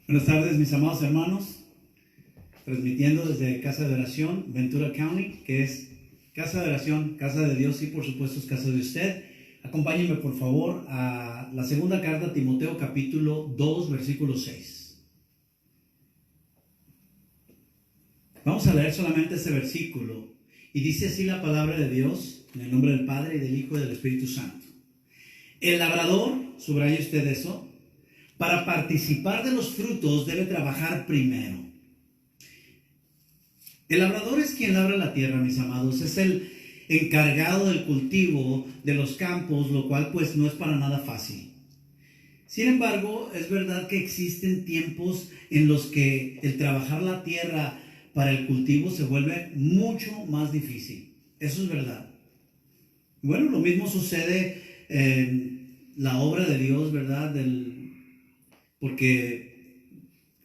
Buenas tardes, mis amados hermanos, transmitiendo desde Casa de Oración, Ventura County, que es Casa de Oración, Casa de Dios y por supuesto es casa de usted. Acompáñenme por favor a la segunda carta a Timoteo, capítulo 2, versículo 6. Vamos a leer solamente este versículo y dice así la palabra de Dios, en el nombre del Padre y del Hijo y del Espíritu Santo. El labrador, subraya usted eso, para participar de los frutos debe trabajar primero. El labrador es quien labra la tierra, mis amados. Es el encargado del cultivo de los campos, lo cual pues no es para nada fácil. Sin embargo, es verdad que existen tiempos en los que el trabajar la tierra para el cultivo se vuelve mucho más difícil. Eso es verdad. Bueno, lo mismo sucede en la obra de Dios, ¿verdad? Porque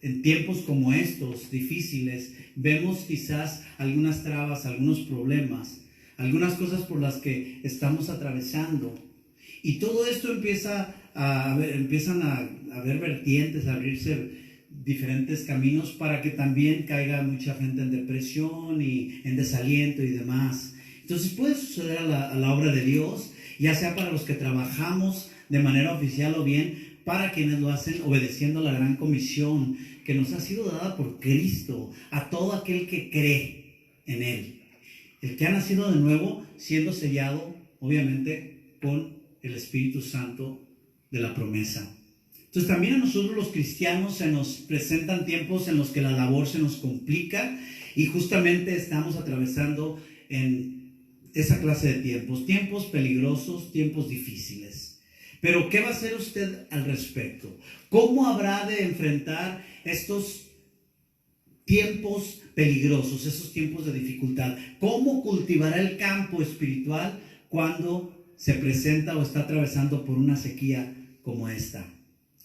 en tiempos como estos difíciles vemos quizás algunas trabas, algunos problemas, algunas cosas por las que estamos atravesando. Y todo esto empiezan a haber vertientes, a abrirse diferentes caminos para que también caiga mucha gente en depresión y en desaliento y demás. Entonces puede suceder a la obra de Dios, ya sea para los que trabajamos de manera oficial o bien para quienes lo hacen obedeciendo la gran comisión que nos ha sido dada por Cristo a todo aquel que cree en Él. El que ha nacido de nuevo siendo sellado, obviamente, con el Espíritu Santo de la promesa. Entonces también a nosotros los cristianos se nos presentan tiempos en los que la labor se nos complica y justamente estamos atravesando en esa clase de tiempos peligrosos, tiempos difíciles. Pero ¿qué va a hacer usted al respecto? ¿Cómo habrá de enfrentar estos tiempos peligrosos, esos tiempos de dificultad? ¿Cómo cultivará el campo espiritual cuando se presenta o está atravesando por una sequía como esta?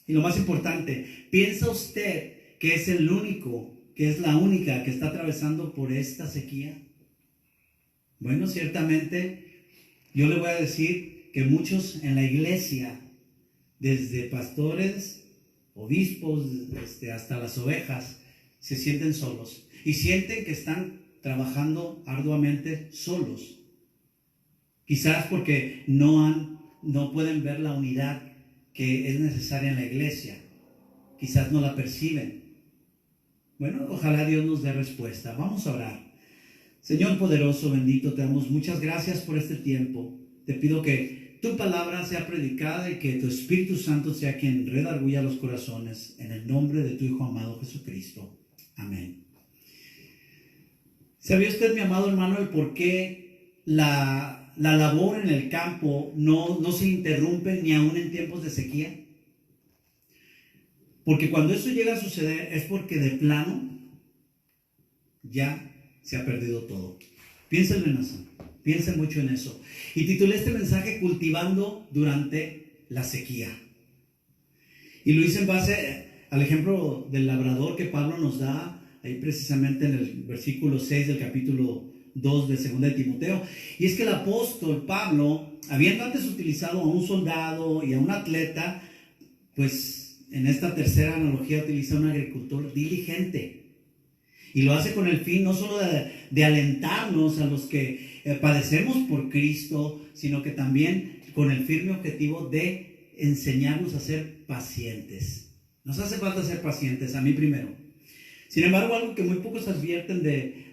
Y lo más importante, ¿piensa usted que es el único, que es la única que está atravesando por esta sequía? Bueno, ciertamente yo le voy a decir que muchos en la iglesia, desde pastores, obispos, hasta las ovejas, se sienten solos y sienten que están trabajando arduamente solos. Quizás porque no pueden ver la unidad que es necesaria en la iglesia. Quizás no la perciben. Bueno, ojalá Dios nos dé respuesta. Vamos a orar. Señor poderoso, bendito, te damos muchas gracias por este tiempo. Te pido que tu palabra sea predicada y que tu Espíritu Santo sea quien redarguya los corazones en el nombre de tu Hijo amado Jesucristo. Amén. ¿Sabía usted, mi amado hermano, el por qué la labor en el campo no se interrumpe ni aún en tiempos de sequía? Porque cuando eso llega a suceder es porque de plano ya se ha perdido todo. Piénsenlo en eso. Piensen mucho en eso. Y titulé este mensaje Cultivando durante la sequía. Y lo hice en base al ejemplo del labrador que Pablo nos da ahí precisamente en el versículo 6 del capítulo 2 de 2 de Timoteo. Y es que el apóstol Pablo, habiendo antes utilizado a un soldado y a un atleta, pues en esta tercera analogía utiliza a un agricultor diligente. Y lo hace con el fin no solo de alentarnos a los que padecemos por Cristo, sino que también con el firme objetivo de enseñarnos a ser pacientes. Nos hace falta ser pacientes, a mí primero. Sin embargo, algo que muy pocos advierten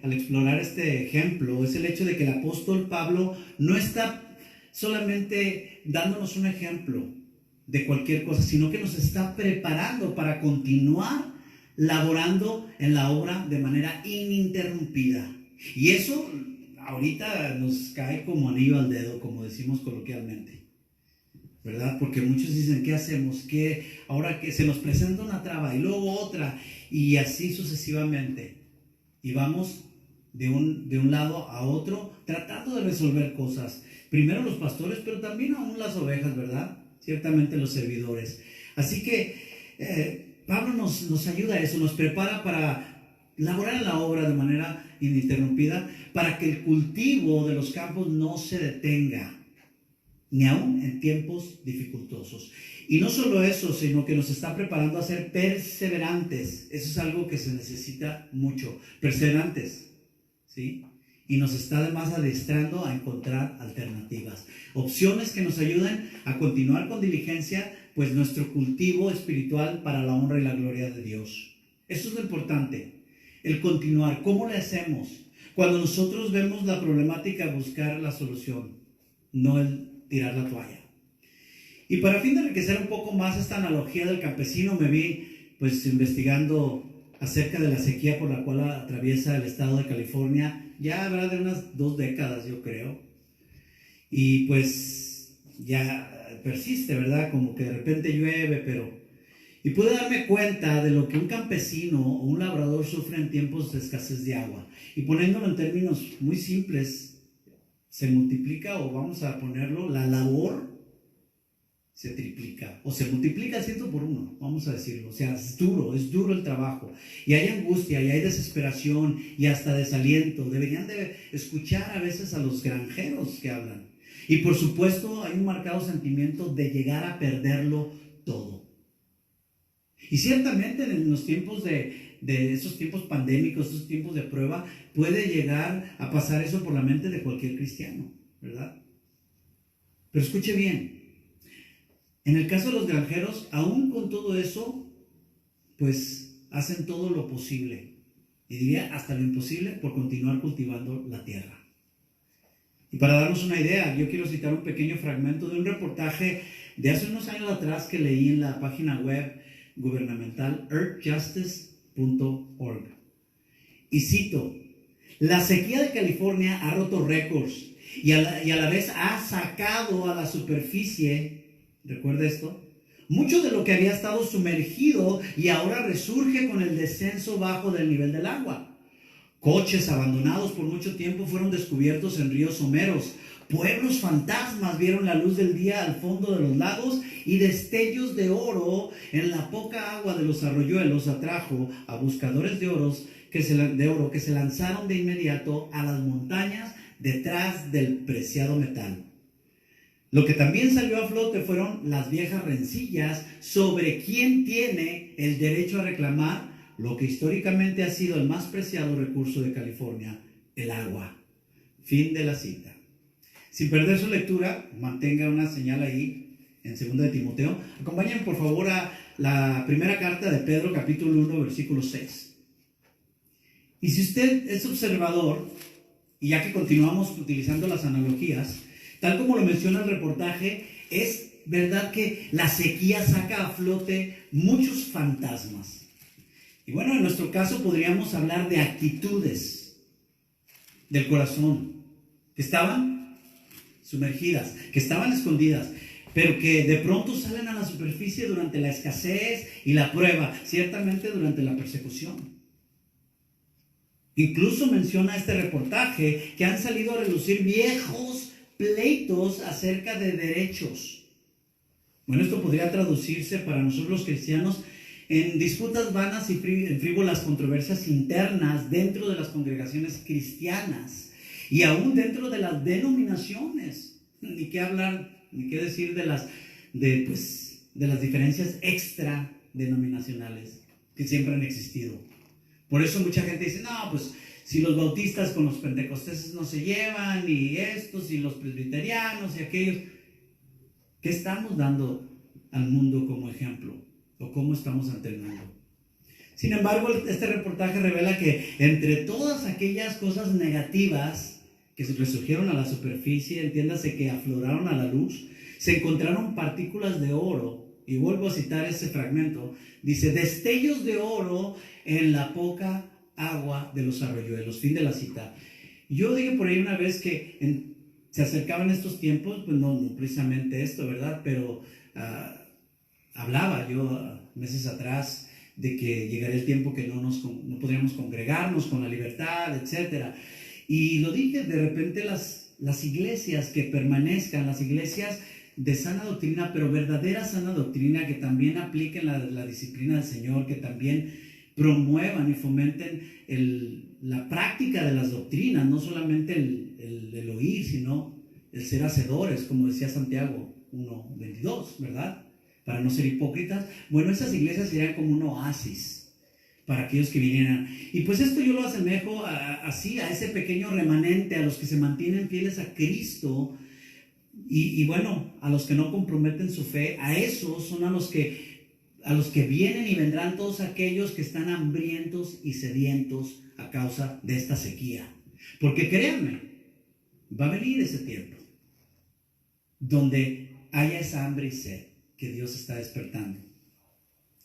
al explorar este ejemplo es el hecho de que el apóstol Pablo no está solamente dándonos un ejemplo de cualquier cosa, sino que nos está preparando para continuar laborando en la obra de manera ininterrumpida. Y eso ahorita nos cae como anillo al dedo, como decimos coloquialmente, ¿verdad? Porque muchos dicen, ¿qué hacemos? Ahora que se nos presenta una traba y luego otra, y así sucesivamente. Y vamos de un lado a otro tratando de resolver cosas. Primero los pastores, pero también aún las ovejas, ¿verdad? Ciertamente los servidores. Así que Pablo nos ayuda a eso, nos prepara para laborar en la obra de manera ininterrumpida, para que el cultivo de los campos no se detenga. ni aún en tiempos dificultosos. Y no solo eso, sino que nos está preparando a ser perseverantes. Eso es algo que se necesita mucho, perseverantes, ¿sí? Y nos está además adiestrando a encontrar alternativas, opciones que nos ayuden a continuar con diligencia, pues nuestro cultivo espiritual para la honra y la gloria de Dios. Eso es lo importante, el continuar. ¿Cómo le hacemos? Cuando nosotros vemos la problemática, buscar la solución, no el tirar la toalla. Y para fin de enriquecer un poco más esta analogía del campesino, me vi pues investigando acerca de la sequía por la cual atraviesa el estado de California. Ya habrá de unas 2 décadas, yo creo. Y pues ya persiste, ¿verdad? Como que de repente llueve, pero... Y pude darme cuenta de lo que un campesino o un labrador sufre en tiempos de escasez de agua. Y poniéndolo en términos muy simples, se multiplica, o vamos a ponerlo, la labor se triplica, o se multiplica al 100 por 1, vamos a decirlo. O sea, es duro el trabajo. Y hay angustia, y hay desesperación, y hasta desaliento. Deberían de escuchar a veces a los granjeros que hablan. Y por supuesto, hay un marcado sentimiento de llegar a perderlo todo. Y ciertamente en los tiempos de esos tiempos pandémicos, esos tiempos de prueba, puede llegar a pasar eso por la mente de cualquier cristiano, ¿verdad? Pero escuche bien. En el caso de los granjeros, aún con todo eso, pues hacen todo lo posible, y diría hasta lo imposible, por continuar cultivando la tierra. Y para darnos una idea, yo quiero citar un pequeño fragmento de un reportaje de hace unos años atrás que leí en la página web gubernamental earthjustice.org. Y cito: la sequía de California ha roto récords y a la vez ha sacado a la superficie, recuerda esto, mucho de lo que había estado sumergido, y ahora resurge con el descenso bajo del nivel del agua. Coches abandonados por mucho tiempo fueron descubiertos en ríos someros. Pueblos fantasmas vieron la luz del día al fondo de los lagos, y destellos de oro en la poca agua de los arroyuelos atrajo a buscadores de oro que se lanzaron de inmediato a las montañas detrás del preciado metal. Lo que también salió a flote fueron las viejas rencillas sobre quién tiene el derecho a reclamar lo que históricamente ha sido el más preciado recurso de California, el agua. Fin de la cita. Sin perder su lectura, mantenga una señal ahí en 2 de Timoteo. Acompáñenme por favor a la primera carta de Pedro, capítulo 1, versículo 6. Y si usted es observador, y ya que continuamos utilizando las analogías, tal como lo menciona el reportaje, es verdad que la sequía saca a flote muchos fantasmas. Y bueno, en nuestro caso podríamos hablar de actitudes del corazón que estaban sumergidas, que estaban escondidas, pero que de pronto salen a la superficie durante la escasez y la prueba, ciertamente durante la persecución. Incluso menciona este reportaje que han salido a relucir viejos pleitos acerca de derechos. Bueno, esto podría traducirse para nosotros los cristianos en disputas vanas y en frívolas controversias internas dentro de las congregaciones cristianas y aún dentro de las denominaciones. Ni qué hablar, ni qué decir de las diferencias extra denominacionales que siempre han existido. Por eso mucha gente dice, no, pues si los bautistas con los pentecosteses no se llevan, y estos, y los presbiterianos, y aquellos. ¿Qué estamos dando al mundo como ejemplo? ¿O cómo estamos ante el mundo? Sin embargo, este reportaje revela que entre todas aquellas cosas negativas que resurgieron a la superficie, entiéndase que afloraron a la luz, se encontraron partículas de oro. Y vuelvo a citar ese fragmento. Dice, destellos de oro en la poca agua de los arroyuelos. Fin de la cita. Yo dije por ahí una vez que se acercaban estos tiempos, pues no precisamente esto, ¿verdad? Pero hablaba yo meses atrás de que llegaría el tiempo que no podríamos congregarnos con la libertad, etc. Y lo dije, de repente las iglesias que permanezcan, las iglesias de sana doctrina, pero verdadera sana doctrina, que también apliquen la disciplina del Señor, que también promuevan y fomenten la práctica de las doctrinas, no solamente el oír, sino el ser hacedores, como decía Santiago 1:22, ¿verdad? Para no ser hipócritas. Bueno, esas iglesias serían como un oasis para aquellos que vinieran. Y pues esto yo lo asemejo así, a ese pequeño remanente, a los que se mantienen fieles a Cristo. Y bueno, a los que no comprometen su fe, a esos son a los que vienen y vendrán todos aquellos que están hambrientos y sedientos a causa de esta sequía. Porque créanme, va a venir ese tiempo donde haya esa hambre y sed que Dios está despertando.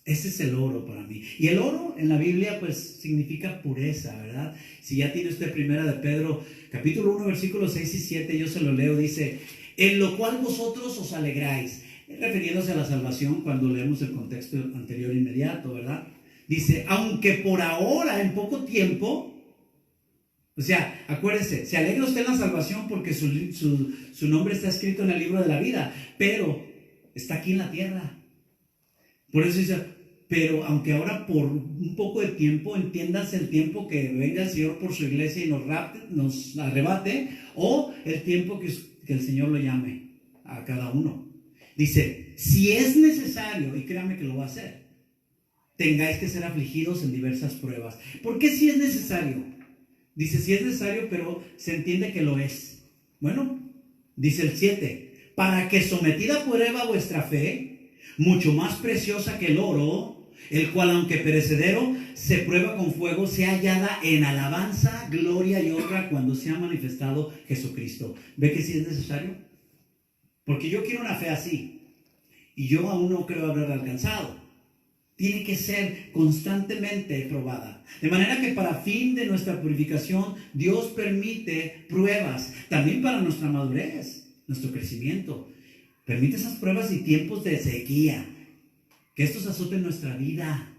Ese es el oro para mí. Y el oro en la Biblia pues significa pureza, ¿verdad? Si ya tiene usted primera de Pedro, capítulo 1, versículos 6 y 7, yo se lo leo, dice: en lo cual vosotros os alegráis. Refiriéndose a la salvación cuando leemos el contexto anterior inmediato, ¿verdad? Dice, aunque por ahora, en poco tiempo, o sea, acuérdese, se alegra usted en la salvación porque su nombre está escrito en el libro de la vida, pero está aquí en la tierra. Por eso dice, pero aunque ahora por un poco de tiempo, entiéndase el tiempo que venga el Señor por su iglesia y nos arrebate, o el tiempo que el Señor lo llame a cada uno. Dice, si es necesario, y créame que lo va a hacer, tengáis que ser afligidos en diversas pruebas. ¿Por qué si es necesario? Dice, si es necesario, pero se entiende que lo es. Bueno, dice el 7, para que sometida a prueba vuestra fe, mucho más preciosa que el oro, el cual aunque perecedero, se prueba con fuego, sea hallada en alabanza, gloria y honra cuando sea manifestado Jesucristo. ¿Ve que si es necesario? Porque yo quiero una fe así, y yo aún no creo haberla alcanzado. Tiene que ser constantemente probada. De manera que para fin de nuestra purificación, Dios permite pruebas, también para nuestra madurez, nuestro crecimiento. Permite esas pruebas y tiempos de sequía, que estos azoten nuestra vida,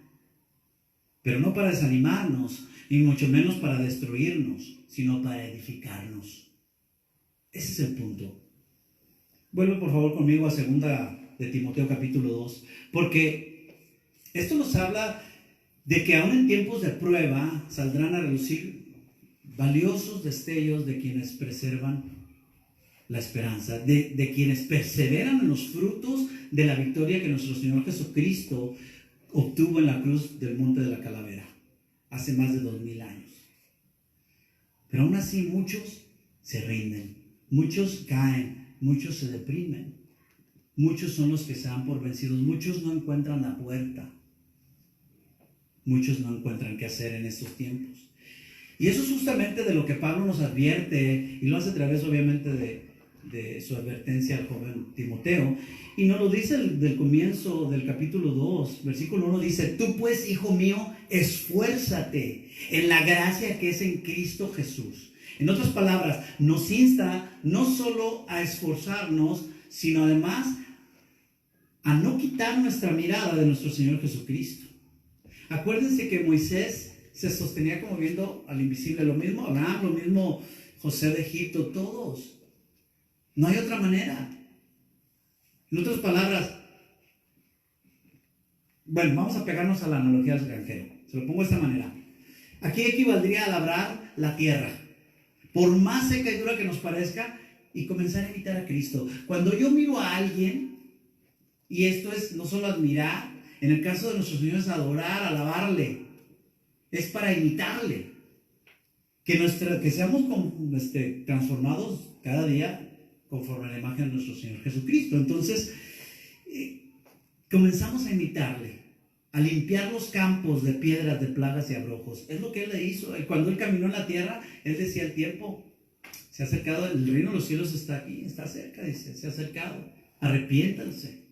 pero no para desanimarnos, ni mucho menos para destruirnos, sino para edificarnos. Ese es el punto. Vuelve por favor conmigo a 2 de Timoteo capítulo 2, porque esto nos habla de que aún en tiempos de prueba saldrán a relucir valiosos destellos de quienes preservan la esperanza, de quienes perseveran en los frutos de la victoria que nuestro Señor Jesucristo obtuvo en la cruz del Monte de la Calavera hace más de 2000 años. Pero aún así muchos se rinden, muchos caen, muchos se deprimen, muchos son los que se dan por vencidos, muchos no encuentran la puerta, muchos no encuentran qué hacer en estos tiempos. Y eso es justamente de lo que Pablo nos advierte, y lo hace a través obviamente de su advertencia al joven Timoteo, y nos lo dice del comienzo del capítulo 2, versículo 1, dice: tú pues, hijo mío, esfuérzate en la gracia que es en Cristo Jesús. En otras palabras, nos insta no solo a esforzarnos, sino además a no quitar nuestra mirada de nuestro Señor Jesucristo. Acuérdense que Moisés se sostenía como viendo al invisible, lo mismo Abraham, lo mismo José de Egipto, todos. No hay otra manera. En otras palabras, bueno, vamos a pegarnos a la analogía del granjero. Se lo pongo de esta manera. Aquí equivaldría a labrar la tierra, por más seca y dura que nos parezca, y comenzar a imitar a Cristo. Cuando yo miro a alguien, y esto es no solo admirar, en el caso de nuestro Señor es adorar, alabarle, es para imitarle, que seamos transformados cada día conforme a la imagen de nuestro Señor Jesucristo. Entonces, comenzamos a imitarle, a limpiar los campos de piedras, de plagas y abrojos. Es lo que Él le hizo. Cuando Él caminó en la tierra, Él decía: el tiempo se ha acercado, el reino de los cielos está aquí, está cerca, dice, se ha acercado, arrepiéntanse.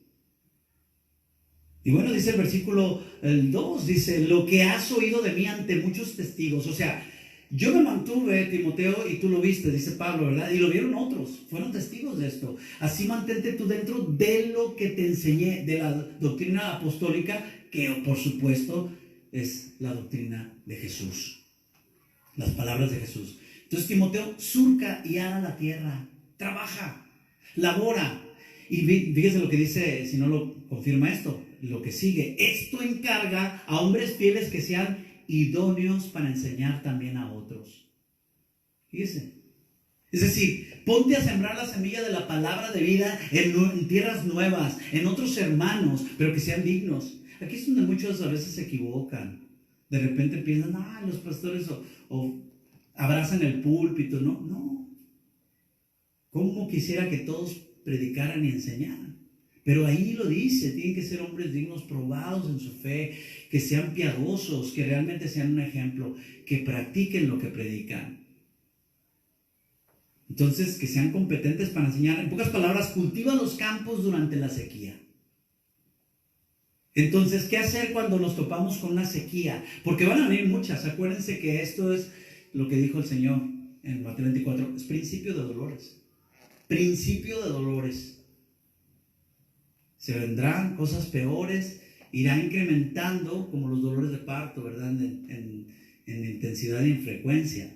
Y bueno, dice el versículo 2, dice: lo que has oído de mí ante muchos testigos. O sea, yo me mantuve, Timoteo, y tú lo viste, dice Pablo, ¿verdad? Y lo vieron otros, fueron testigos de esto. Así mantente tú dentro de lo que te enseñé, de la doctrina apostólica, que por supuesto es la doctrina de Jesús, las palabras de Jesús. Entonces, Timoteo, surca y ara la tierra, trabaja, labora. Y fíjese lo que dice, si no lo confirma esto, lo que sigue: esto encarga a hombres fieles que sean idóneos para enseñar también a otros. Fíjese, Es decir, ponte a sembrar la semilla de la palabra de vida en tierras nuevas, en otros hermanos, pero que sean dignos. Aquí es donde muchos a veces se equivocan. De repente piensan, los pastores o abrazan el púlpito. No, no. ¿Cómo quisiera que todos predicaran y enseñaran? Pero ahí lo dice, tienen que ser hombres dignos, probados en su fe, que sean piadosos, que realmente sean un ejemplo, que practiquen lo que predican. Entonces, que sean competentes para enseñar. En pocas palabras, cultiva los campos durante la sequía. Entonces, ¿qué hacer cuando nos topamos con una sequía? Porque van a venir muchas. Acuérdense que esto es lo que dijo el Señor en Mateo 24. Es principio de dolores. Principio de dolores. Se vendrán cosas peores. Irá incrementando como los dolores de parto, ¿verdad? En intensidad y en frecuencia.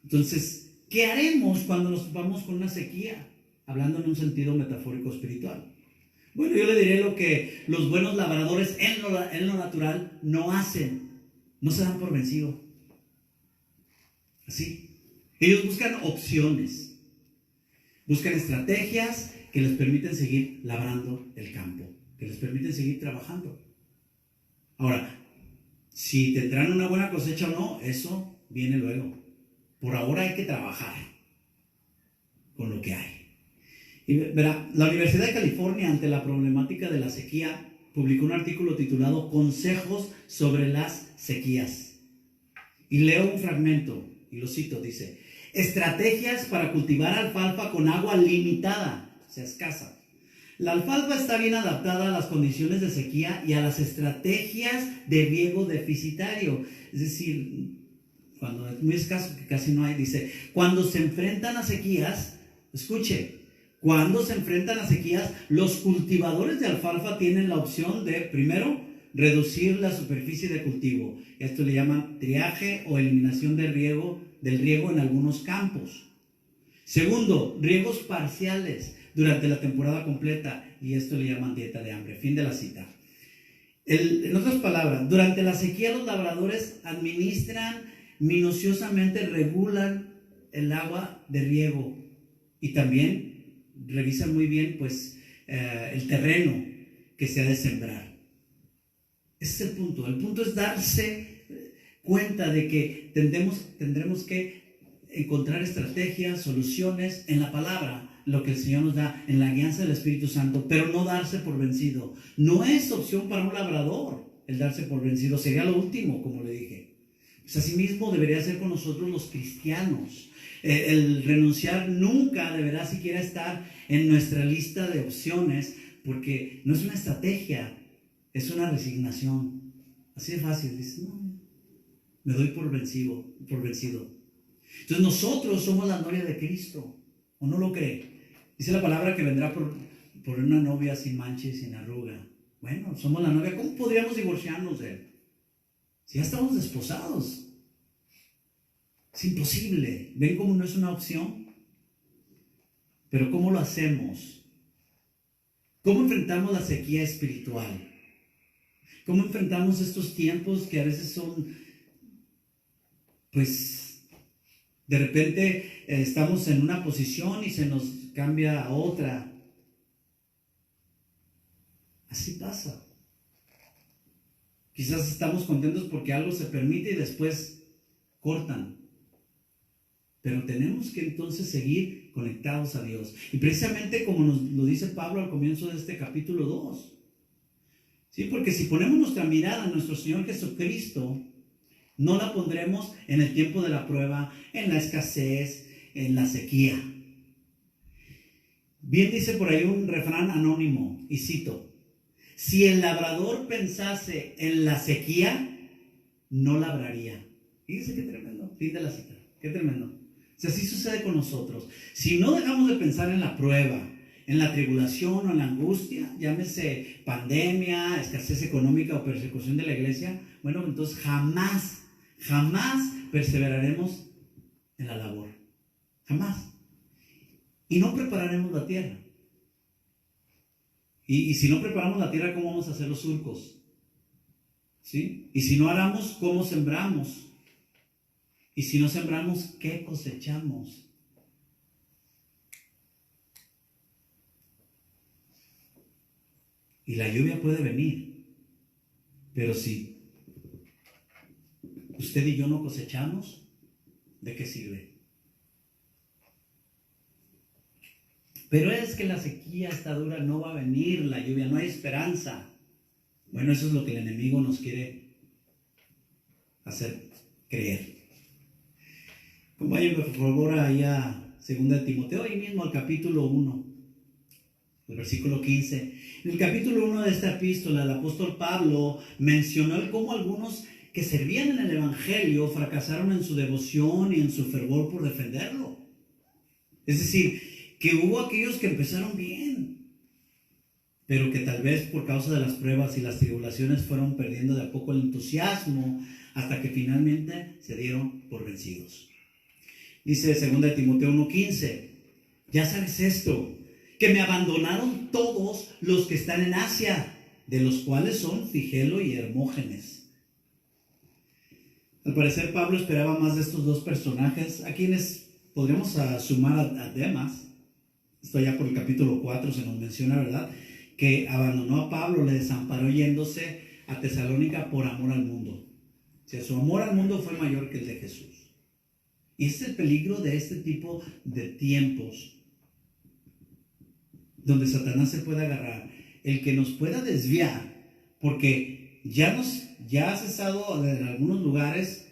Entonces, ¿qué haremos cuando nos topamos con una sequía? Hablando en un sentido metafórico espiritual. Bueno, yo le diré lo que los buenos labradores en lo natural no hacen. No se dan por vencido. Así. Ellos buscan opciones. Buscan estrategias que les permiten seguir labrando el campo. Que les permiten seguir trabajando. Ahora, si tendrán una buena cosecha o no, eso viene luego. Por ahora hay que trabajar con lo que hay. Y verá, la Universidad de California, ante la problemática de la sequía, publicó un artículo titulado Consejos sobre las sequías. Y leo un fragmento, y lo cito, dice: estrategias para cultivar alfalfa con agua limitada, o sea, escasa. La alfalfa está bien adaptada a las condiciones de sequía y a las estrategias de riego deficitario. Es decir, cuando es muy escaso, que casi no hay, dice, cuando se enfrentan a sequías, escuche, cuando se enfrentan a sequías, los cultivadores de alfalfa tienen la opción de, primero, reducir la superficie de cultivo. Esto le llaman triaje o eliminación del riego en algunos campos. Segundo, riegos parciales durante la temporada completa, y esto le llaman dieta de hambre. Fin de la cita. En otras palabras, durante la sequía los labradores administran minuciosamente, regulan el agua de riego y también revisan muy bien el terreno que se ha de sembrar. Ese es el punto. El punto es darse cuenta de que tendremos que encontrar estrategias, soluciones en la palabra, lo que el Señor nos da, en la guianza del Espíritu Santo, pero no darse por vencido. No es opción para un labrador el darse por vencido, sería lo último, como le dije. Pues así mismo debería ser con nosotros los cristianos. El renunciar nunca deberá siquiera estar en nuestra lista de opciones, porque no es una estrategia, es una resignación. Así de fácil, dices, no, me doy por vencido. Entonces nosotros somos la novia de Cristo, ¿o no lo cree? Dice la palabra que vendrá por una novia sin mancha y sin arruga. Bueno, somos la novia. ¿Cómo podríamos divorciarnos de él? Si ya estamos desposados. Es imposible. ¿Ven cómo no es una opción? Pero ¿cómo lo hacemos? ¿Cómo enfrentamos la sequía espiritual? ¿Cómo enfrentamos estos tiempos que a veces son, de repente estamos en una posición y se nos cambia a otra? Así pasa. Quizás estamos contentos porque algo se permite y después cortan. Pero tenemos que entonces seguir conectados a Dios. Y precisamente como nos lo dice Pablo al comienzo de este capítulo 2. ¿Sí? Porque si ponemos nuestra mirada en nuestro Señor Jesucristo, no la pondremos en el tiempo de la prueba, en la escasez, en la sequía. Bien dice por ahí un refrán anónimo, y cito: si el labrador pensase en la sequía, no labraría. Fíjense qué tremendo. Fin de la cita. Qué tremendo. O sea, así sucede con nosotros. Si no dejamos de pensar en la prueba, en la tribulación o en la angustia, llámese pandemia, escasez económica o persecución de la iglesia, bueno, entonces jamás perseveraremos en la labor. Jamás. Y no prepararemos la tierra. Y si no preparamos la tierra, ¿cómo vamos a hacer los surcos? ¿Sí? Y si no aramos, ¿cómo sembramos? Y si no sembramos, ¿qué cosechamos? Y la lluvia puede venir. Pero si usted y yo no cosechamos, ¿de qué sirve? Pero es que la sequía está dura, no va a venir la lluvia, no hay esperanza. Bueno, eso es lo que el enemigo nos quiere hacer creer. Acompáñenme por favor ahí a 2 Timoteo, ahí mismo al capítulo 1, el versículo 15. En el capítulo 1 de esta epístola, el apóstol Pablo mencionó el cómo algunos que servían en el evangelio fracasaron en su devoción y en su fervor por defenderlo. Es decir, que hubo aquellos que empezaron bien, pero que tal vez por causa de las pruebas y las tribulaciones fueron perdiendo de a poco el entusiasmo hasta que finalmente se dieron por vencidos. Dice 2 Timoteo 1:15, ya sabes esto, que me abandonaron todos los que están en Asia, de los cuales son Figelo y Hermógenes. Al parecer Pablo esperaba más de estos dos personajes, a quienes podríamos sumar a Demas. Esto ya por el capítulo 4 se nos menciona, ¿verdad?, que abandonó a Pablo, le desamparó yéndose a Tesalónica por amor al mundo. O sea, su amor al mundo fue mayor que el de Jesús. Y ese es el peligro de este tipo de tiempos, donde Satanás se puede agarrar, el que nos pueda desviar, porque ya ha cesado en algunos lugares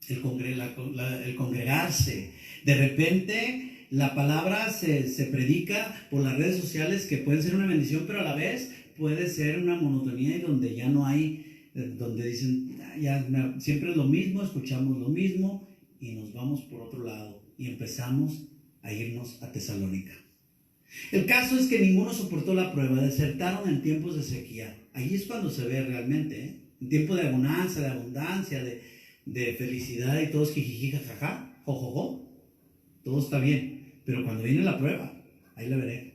el congregarse. De repente la palabra se predica por las redes sociales, que pueden ser una bendición, pero a la vez puede ser una monotonía, y donde ya no hay, donde dicen, ya siempre es lo mismo, escuchamos lo mismo, y nos vamos por otro lado, y empezamos a irnos a Tesalónica. El caso es que ninguno soportó la prueba, desertaron en tiempos de sequía. Ahí es cuando se ve realmente, en tiempo de bonanza, de abundancia, de felicidad, y todos jijiji, jajaja, jojojo, todo está bien. Pero cuando viene la prueba, ahí la veré.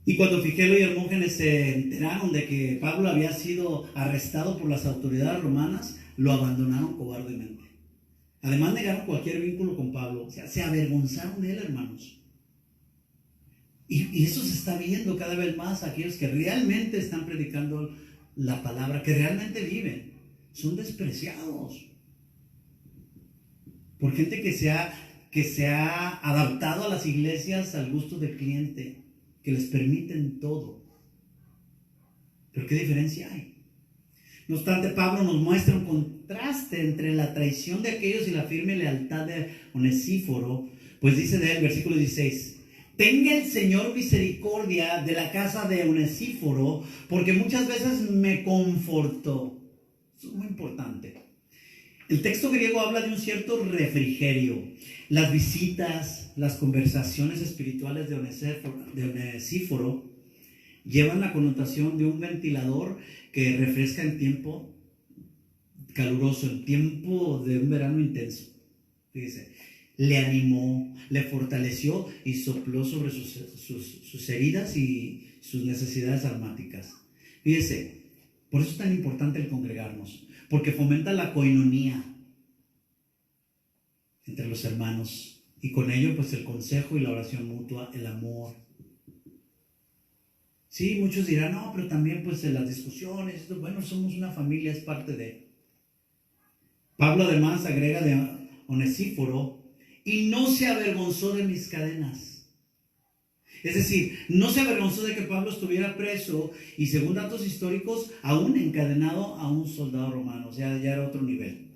Y cuando Figelo y Hermógenes se enteraron de que Pablo había sido arrestado por las autoridades romanas, lo abandonaron cobardemente. Además, negaron cualquier vínculo con Pablo. O sea, se avergonzaron de él, hermanos. Y eso se está viendo cada vez más. Aquellos que realmente están predicando la palabra, que realmente viven, son despreciados por gente que se ha adaptado a las iglesias al gusto del cliente, que les permiten todo. Pero ¿qué diferencia hay? No obstante, Pablo nos muestra un contraste entre la traición de aquellos y la firme lealtad de Onesíforo, pues dice de él, versículo 16, tenga el Señor misericordia de la casa de Onesíforo, porque muchas veces me confortó. Eso es muy importante. El texto griego habla de un cierto refrigerio. Las visitas, las conversaciones espirituales de Onesíforo llevan la connotación de un ventilador que refresca en tiempo caluroso, en tiempo de un verano intenso. Fíjese, le animó, le fortaleció y sopló sobre sus heridas y sus necesidades almáticas. Fíjese, por eso es tan importante el congregarnos, porque fomenta la coinonía entre los hermanos, y con ello pues el consejo y la oración mutua, el amor. Sí, muchos dirán, no, pero también pues en las discusiones, bueno, somos una familia, es parte de. Pablo además agrega de Onesíforo, y no se avergonzó de mis cadenas. Es decir, no se avergonzó de que Pablo estuviera preso y, según datos históricos, aún encadenado a un soldado romano. O sea, ya era otro nivel.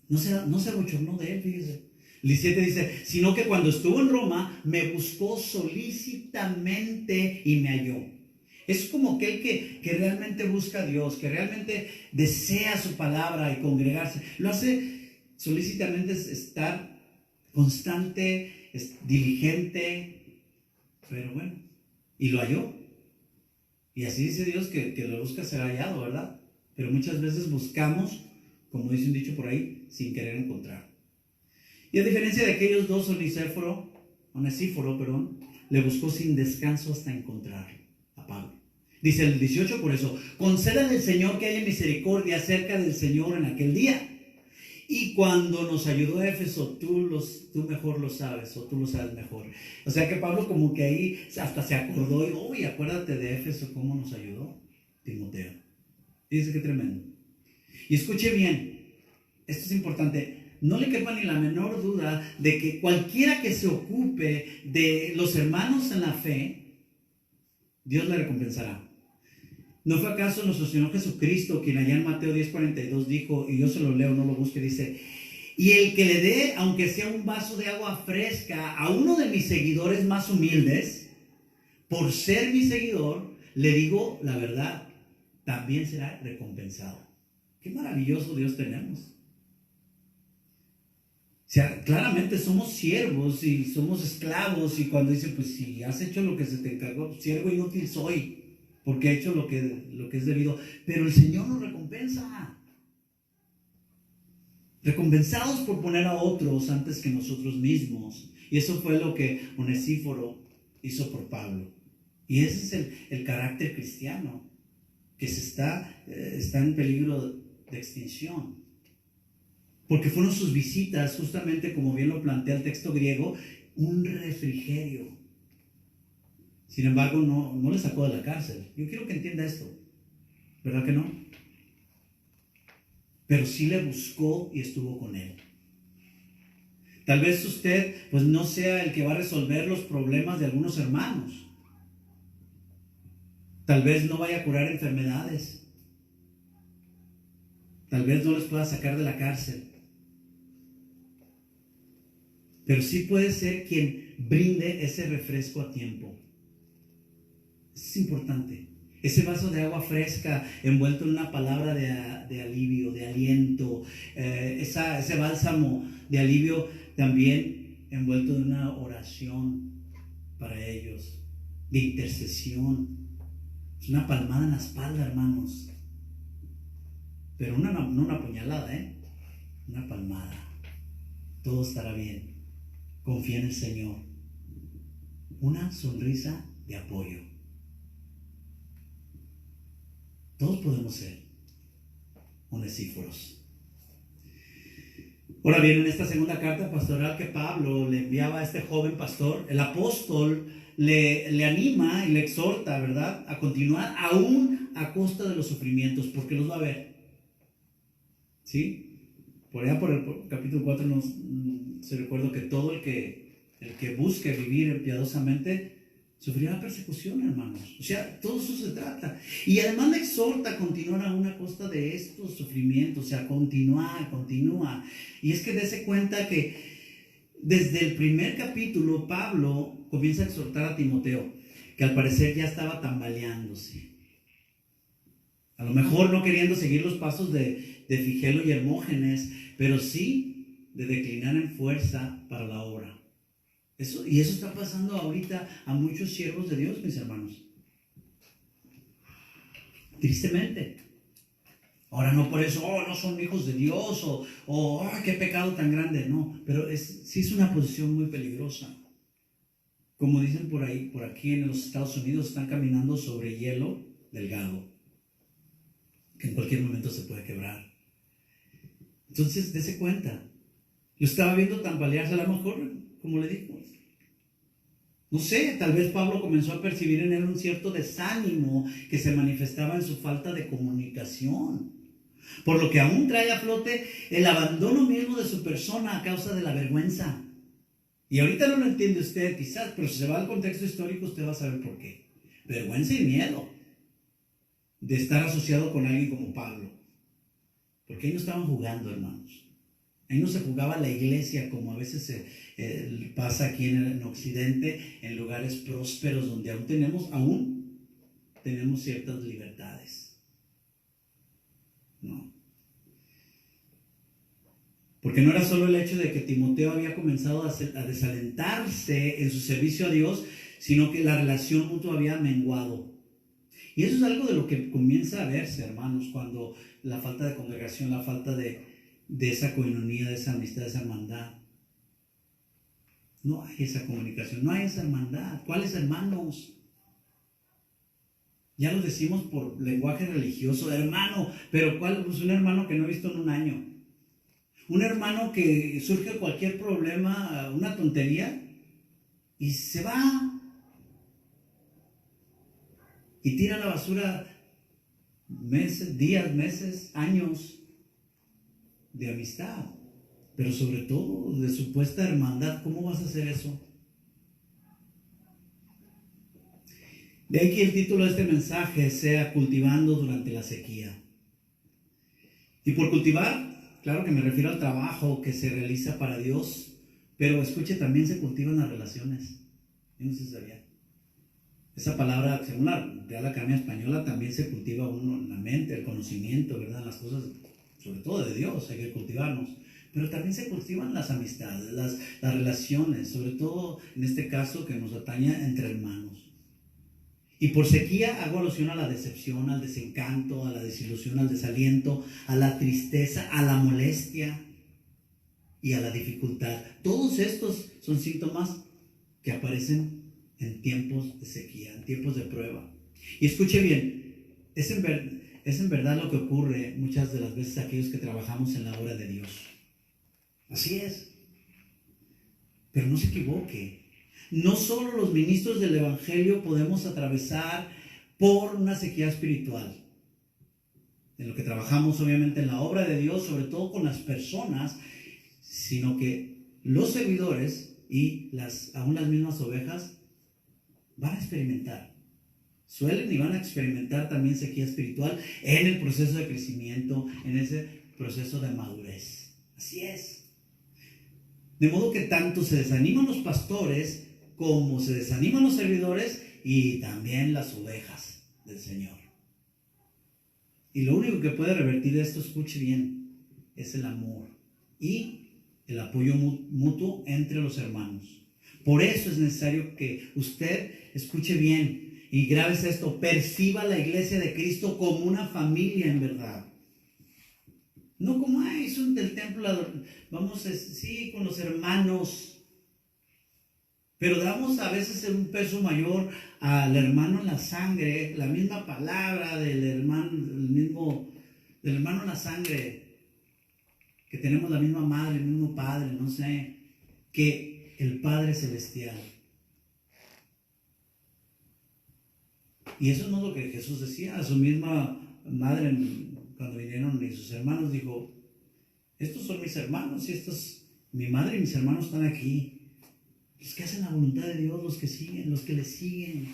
No se abochornó de él, fíjese. El 17 dice, sino que cuando estuvo en Roma, me buscó solícitamente y me halló. Es como aquel que realmente busca a Dios, que realmente desea su palabra y congregarse. Lo hace solícitamente, estar constante, diligente, pero bueno, y lo halló. Y así dice Dios que lo busca será hallado, ¿verdad? Pero muchas veces buscamos, como dice un dicho por ahí, sin querer encontrar. Y a diferencia de aquellos dos, Onesíforo, le buscó sin descanso hasta encontrarlo, a Pablo. Dice el 18, por eso, concédale al Señor que haya misericordia acerca del Señor en aquel día, Y cuando nos ayudó Éfeso, tú mejor lo sabes, o tú lo sabes mejor. O sea que Pablo como que ahí hasta se acordó y, uy, acuérdate de Éfeso, cómo nos ayudó Timoteo. Dice que tremendo. Y escuche bien, esto es importante. No le quepa ni la menor duda de que cualquiera que se ocupe de los hermanos en la fe, Dios le recompensará. ¿No fue acaso nuestro Señor Jesucristo quien allá en Mateo 10:42 dijo, y yo se lo leo, no lo busque, dice, y el que le dé, aunque sea un vaso de agua fresca, a uno de mis seguidores más humildes, por ser mi seguidor, le digo la verdad, también será recompensado? Qué maravilloso Dios tenemos. O sea, claramente somos siervos y somos esclavos, y cuando dicen, pues si has hecho lo que se te encargó, siervo inútil soy, porque he hecho lo que es debido. Pero el Señor nos recompensa. Recompensados por poner a otros antes que nosotros mismos. Y eso fue lo que Onesíforo hizo por Pablo. Y ese es el carácter cristiano, que está en peligro de extinción. Porque fueron sus visitas, justamente como bien lo plantea el texto griego, un refrigerio. Sin embargo, no le sacó de la cárcel. Yo quiero que entienda esto. ¿Verdad que no? Pero sí le buscó y estuvo con él. Tal vez usted pues no sea el que va a resolver los problemas de algunos hermanos. Tal vez no vaya a curar enfermedades. Tal vez no les pueda sacar de la cárcel. Pero sí puede ser quien brinde ese refresco a tiempo. Es importante. Ese vaso de agua fresca envuelto en una palabra de alivio, de aliento. Ese bálsamo de alivio también envuelto en una oración para ellos, de intercesión. Es una palmada en la espalda, hermanos. Pero no una puñalada, una palmada. Todo estará bien. Confía en el Señor. Una sonrisa de apoyo. Todos podemos ser onesíforos. Ahora bien, en esta segunda carta pastoral que Pablo le enviaba a este joven pastor, el apóstol le anima y le exhorta, ¿verdad?, a continuar aún a costa de los sufrimientos, porque los va a ver. ¿Sí? Por allá por el capítulo 4 se recuerda que todo el que busque vivir piadosamente sufrirá persecución, hermanos. O sea, todo eso se trata. Y además le exhorta a continuar aún a costa de estos sufrimientos. O sea, continúa. Y es que dése cuenta que desde el primer capítulo Pablo comienza a exhortar a Timoteo, que al parecer ya estaba tambaleándose. A lo mejor no queriendo seguir los pasos de Figelo y Hermógenes, pero sí de declinar en fuerza para la obra. Eso está pasando ahorita a muchos siervos de Dios, mis hermanos. Tristemente. Ahora no por eso, no son hijos de Dios, o qué pecado tan grande. No, pero sí es una posición muy peligrosa. Como dicen por aquí en los Estados Unidos, están caminando sobre hielo delgado, que en cualquier momento se puede quebrar. Entonces, dése cuenta. Yo estaba viendo tambalearse, a lo mejor, como le digo, no sé, tal vez Pablo comenzó a percibir en él un cierto desánimo que se manifestaba en su falta de comunicación, por lo que aún trae a flote el abandono mismo de su persona a causa de la vergüenza. Y ahorita no lo entiende usted quizás, pero si se va al contexto histórico usted va a saber por qué. Vergüenza y miedo de estar asociado con alguien como Pablo, porque ahí no estaban jugando, hermanos. Ahí no se jugaba la iglesia como a veces pasa aquí en Occidente, en lugares prósperos donde aún tenemos ciertas libertades. No. Porque no era solo el hecho de que Timoteo había comenzado a desalentarse en su servicio a Dios, sino que la relación mutua había menguado. Y eso es algo de lo que comienza a verse, hermanos, cuando la falta de congregación, la falta de esa coinonía, de esa amistad, de esa hermandad. No hay esa comunicación, no hay esa hermandad. ¿Cuáles hermanos? Ya lo decimos por lenguaje religioso, hermano, pero ¿cuál? Pues un hermano que no he visto en un año. Un hermano que surge cualquier problema, una tontería, y se va y tira a la basura meses, días, meses, años de amistad, pero sobre todo de supuesta hermandad. ¿Cómo vas a hacer eso? De ahí que el título de este mensaje sea Cultivando durante la sequía. Y por cultivar, claro que me refiero al trabajo que se realiza para Dios, pero escuche, también se cultivan las relaciones. Yo no sé si sabía. Esa palabra, según la Real Academia Española, también se cultiva uno en la mente, el conocimiento, ¿verdad? Las cosas, sobre todo de Dios, hay que cultivarnos. Pero también se cultivan las amistades, las relaciones, sobre todo en este caso que nos atañe entre hermanos. Y por sequía hago alusión a la decepción, al desencanto, a la desilusión, al desaliento, a la tristeza, a la molestia y a la dificultad. Todos estos son síntomas que aparecen en tiempos de sequía, en tiempos de prueba. Y escuche bien, es en verdad lo que ocurre muchas de las veces a aquellos que trabajamos en la obra de Dios. Así es. Pero no se equivoque. No solo los ministros del Evangelio podemos atravesar por una sequía espiritual. En lo que trabajamos obviamente en la obra de Dios, sobre todo con las personas, sino que los servidores y aún las mismas ovejas van a experimentar. Suelen y van a experimentar también sequía espiritual en el proceso de crecimiento, en ese proceso de madurez. Así es. De modo que tanto se desaniman los pastores como se desaniman los servidores y también las ovejas del Señor. Y lo único que puede revertir esto, escuche bien, es el amor y el apoyo mutuo entre los hermanos. Por eso es necesario que usted escuche bien y grábese esto: perciba la iglesia de Cristo como una familia en verdad. No como, son del templo, vamos, sí, con los hermanos. Pero damos a veces un peso mayor al hermano en la sangre, la misma palabra del hermano en la sangre, que tenemos la misma madre, el mismo padre, no sé, que el Padre Celestial. Y eso no es lo que Jesús decía. A su misma madre, cuando vinieron y sus hermanos, dijo: estos son mis hermanos y mi madre y mis hermanos están aquí. Los que hacen la voluntad de Dios, los que siguen, los que le siguen.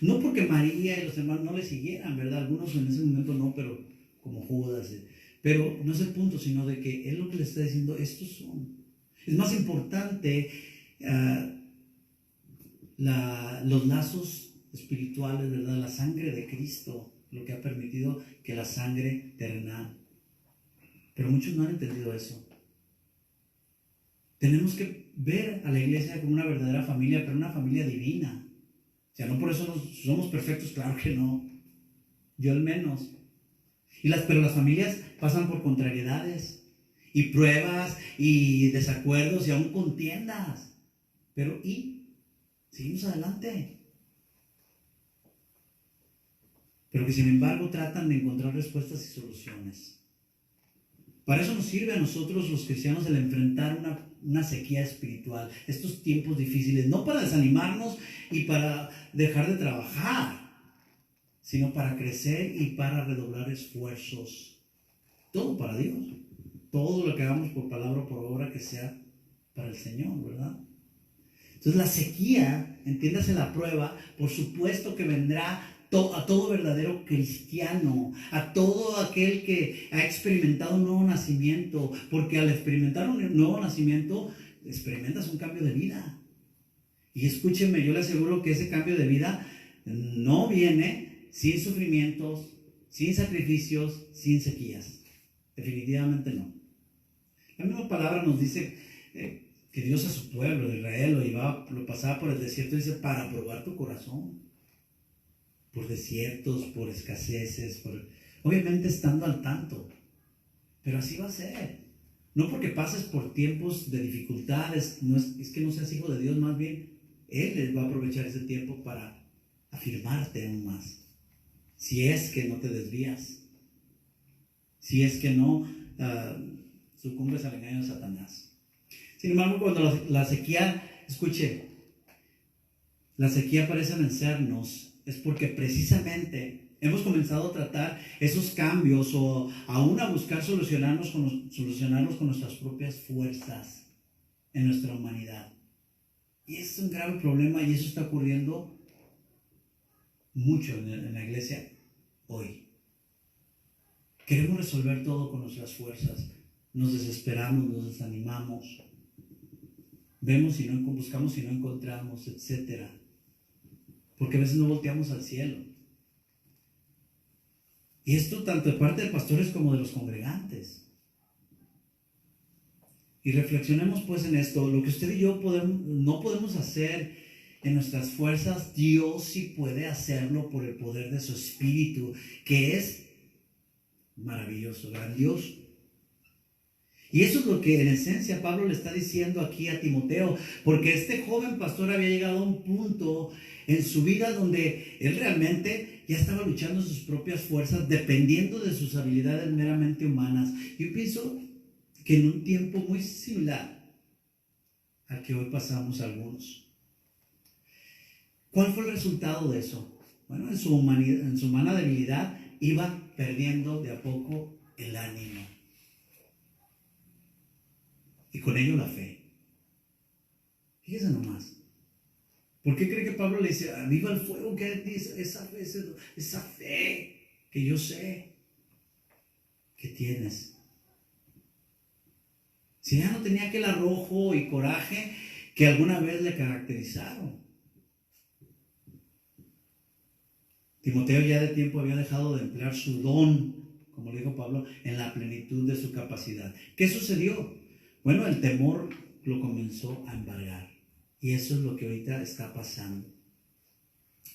No porque María y los hermanos no le siguieran, ¿verdad? Algunos en ese momento no, pero como Judas. Pero no es el punto, sino de que Él lo que le está diciendo, estos son. Es más importante los lazos espirituales, ¿verdad? La sangre de Cristo, lo que ha permitido que la sangre terrenal. Pero muchos no han entendido eso. Tenemos que ver a la iglesia como una verdadera familia, pero una familia divina. O sea, no por eso somos perfectos, claro que no. Yo al menos. Pero las familias pasan por contrariedades y pruebas y desacuerdos y aún contiendas. Pero seguimos adelante. Pero que sin embargo tratan de encontrar respuestas y soluciones. Para eso nos sirve a nosotros los cristianos el enfrentar una sequía espiritual, estos tiempos difíciles, no para desanimarnos y para dejar de trabajar, sino para crecer y para redoblar esfuerzos. Todo para Dios. Todo lo que hagamos por palabra o por obra, que sea para el Señor, ¿verdad? Entonces la sequía, entiéndase la prueba, por supuesto que vendrá a todo verdadero cristiano, a todo aquel que ha experimentado un nuevo nacimiento, porque al experimentar un nuevo nacimiento, experimentas un cambio de vida. Y escúcheme, yo le aseguro que ese cambio de vida no viene sin sufrimientos, sin sacrificios, sin sequías. Definitivamente no. La misma palabra nos dice que Dios a su pueblo de Israel lo pasaba por el desierto, dice, para probar tu corazón. Por desiertos, por escaseces, obviamente estando al tanto. Pero así va a ser. No porque pases por tiempos de dificultades, es que no seas hijo de Dios, más bien Él va a aprovechar ese tiempo para afirmarte aún más. Si es que no te desvías, si es que no sucumbes al engaño de Satanás. Sin embargo, cuando la sequía, escuche, la sequía parece vencernos, es porque precisamente hemos comenzado a tratar esos cambios o aún a buscar solucionarlos con nuestras propias fuerzas en nuestra humanidad. Y es un grave problema y eso está ocurriendo mucho en la iglesia hoy. Queremos resolver todo con nuestras fuerzas. Nos desesperamos, nos desanimamos. Vemos y no buscamos y no encontramos, etc. Porque a veces no volteamos al cielo. Y esto tanto de parte de pastores como de los congregantes. Y reflexionemos pues en esto. Lo que usted y yo no podemos hacer en nuestras fuerzas, Dios sí puede hacerlo por el poder de su Espíritu, que es maravilloso, grandioso. Y eso es lo que en esencia Pablo le está diciendo aquí a Timoteo, porque este joven pastor había llegado a un punto en su vida donde él realmente ya estaba luchando sus propias fuerzas, dependiendo de sus habilidades meramente humanas. Yo pienso que en un tiempo muy similar al que hoy pasamos algunos. ¿Cuál fue el resultado de eso? Bueno, en su humana debilidad iba perdiendo de a poco el ánimo. Y con ello la fe. Fíjese nomás. ¿Por qué cree que Pablo le dice, aviva el fuego que dice esa fe que yo sé que tienes? Si ya no tenía aquel arrojo y coraje que alguna vez le caracterizaron. Timoteo ya de tiempo había dejado de emplear su don, como le dijo Pablo, en la plenitud de su capacidad. ¿Qué sucedió? Bueno, el temor lo comenzó a embargar. Y eso es lo que ahorita está pasando.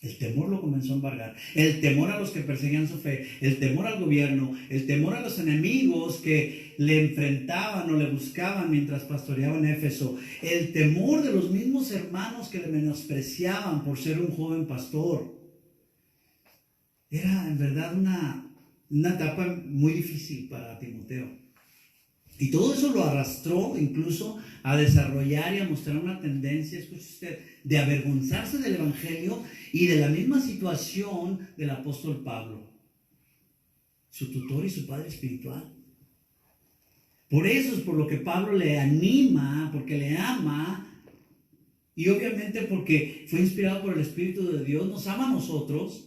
El temor lo comenzó a embargar. El temor a los que perseguían su fe, el temor al gobierno, el temor a los enemigos que le enfrentaban o le buscaban mientras pastoreaba en Éfeso, el temor de los mismos hermanos que le menospreciaban por ser un joven pastor. Era en verdad una etapa muy difícil para Timoteo. Y todo eso lo arrastró incluso a desarrollar y a mostrar una tendencia, escuche usted, de avergonzarse del Evangelio y de la misma situación del apóstol Pablo, su tutor y su padre espiritual. Por eso es por lo que Pablo le anima, porque le ama, y obviamente porque fue inspirado por el Espíritu de Dios, nos ama a nosotros.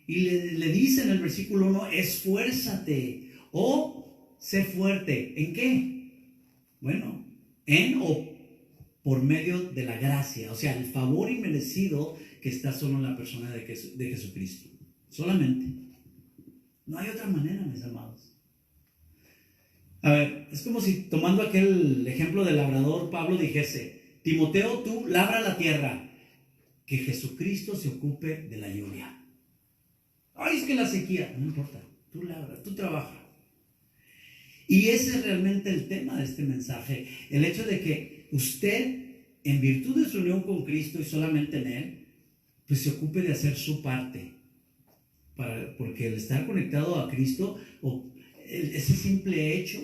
Y le dice en el versículo 1, esfuérzate o sé fuerte. ¿En qué? Bueno, en o por medio de la gracia. O sea, el favor inmerecido que está solo en la persona de Jesucristo. Solamente. No hay otra manera, mis amados. A ver, es como si tomando aquel ejemplo del labrador, Pablo dijese, Timoteo, tú labra la tierra, que Jesucristo se ocupe de la lluvia. Ay, es que la sequía, no importa, tú labra, tú trabaja. Y ese es realmente el tema de este mensaje, el hecho de que usted, en virtud de su unión con Cristo y solamente en Él, pues se ocupe de hacer su parte, porque el estar conectado a Cristo, por ese simple hecho,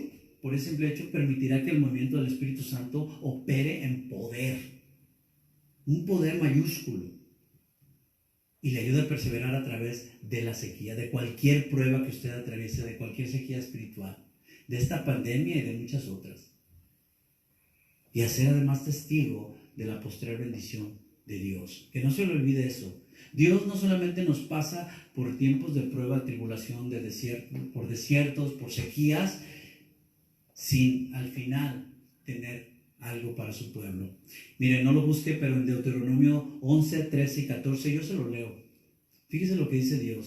permitirá que el movimiento del Espíritu Santo opere en poder, un poder mayúsculo. Y le ayuda a perseverar a través de la sequía, de cualquier prueba que usted atraviese, de cualquier sequía espiritual, de esta pandemia y de muchas otras. Y a ser además testigo de la postrer bendición de Dios. Que no se le olvide eso. Dios no solamente nos pasa por tiempos de prueba, tribulación, por desiertos, por sequías, sin al final tener algo para su pueblo. Miren, no lo busque, pero en Deuteronomio 11, 13 y 14 yo se lo leo. Fíjese lo que dice Dios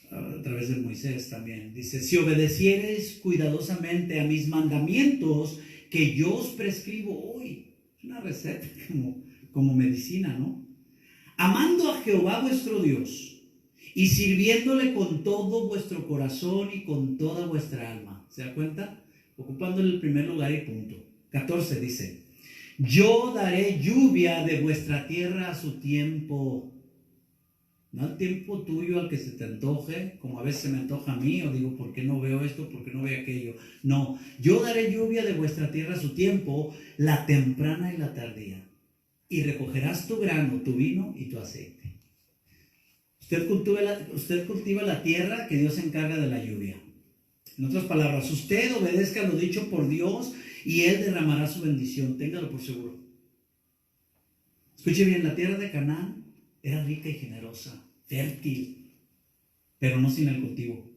a través de Moisés también. Dice, si obedeciereis cuidadosamente a mis mandamientos que yo os prescribo hoy. Es una receta como medicina, ¿no? Amando a Jehová vuestro Dios y sirviéndole con todo vuestro corazón y con toda vuestra alma. ¿Se da cuenta? Ocupándole el primer lugar y punto. 14 dice, yo daré lluvia de vuestra tierra a su tiempo. No al tiempo tuyo, al que se te antoje, como a veces se me antoja a mí, o digo, ¿por qué no veo esto? ¿Por qué no veo aquello? No, yo daré lluvia de vuestra tierra a su tiempo, la temprana y la tardía. Y recogerás tu grano, tu vino y tu aceite. Usted cultiva la tierra, que Dios se encarga de la lluvia. En otras palabras, usted obedezca lo dicho por Dios y Él derramará su bendición. Téngalo por seguro. Escuche bien, la tierra de Canaán era rica y generosa, fértil, pero no sin el cultivo.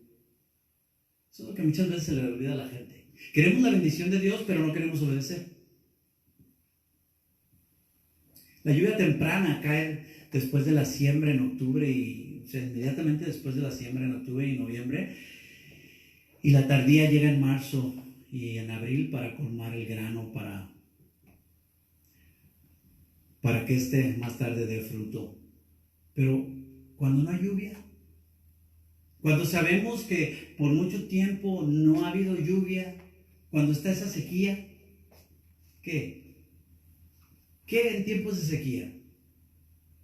Eso es lo que muchas veces se le olvida a la gente. Queremos la bendición de Dios, pero no queremos obedecer. La lluvia temprana cae después de la siembra en octubre inmediatamente después de la siembra en octubre y noviembre. Y la tardía llega en marzo y en abril para colmar el grano, para que éste más tarde dé fruto. Pero cuando no hay lluvia, cuando sabemos que por mucho tiempo no ha habido lluvia, cuando está esa sequía, ¿qué? ¿Qué en tiempos de sequía?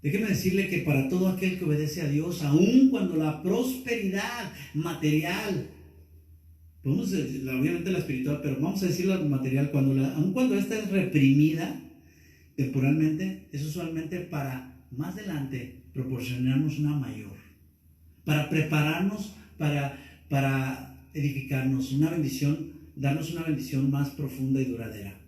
Déjeme decirle que para todo aquel que obedece a Dios, aun cuando la prosperidad material, obviamente la espiritual, pero vamos a decir la material, aun cuando esta es reprimida temporalmente, es usualmente para más adelante proporcionarnos una mayor, para prepararnos, para edificarnos una bendición, darnos una bendición más profunda y duradera.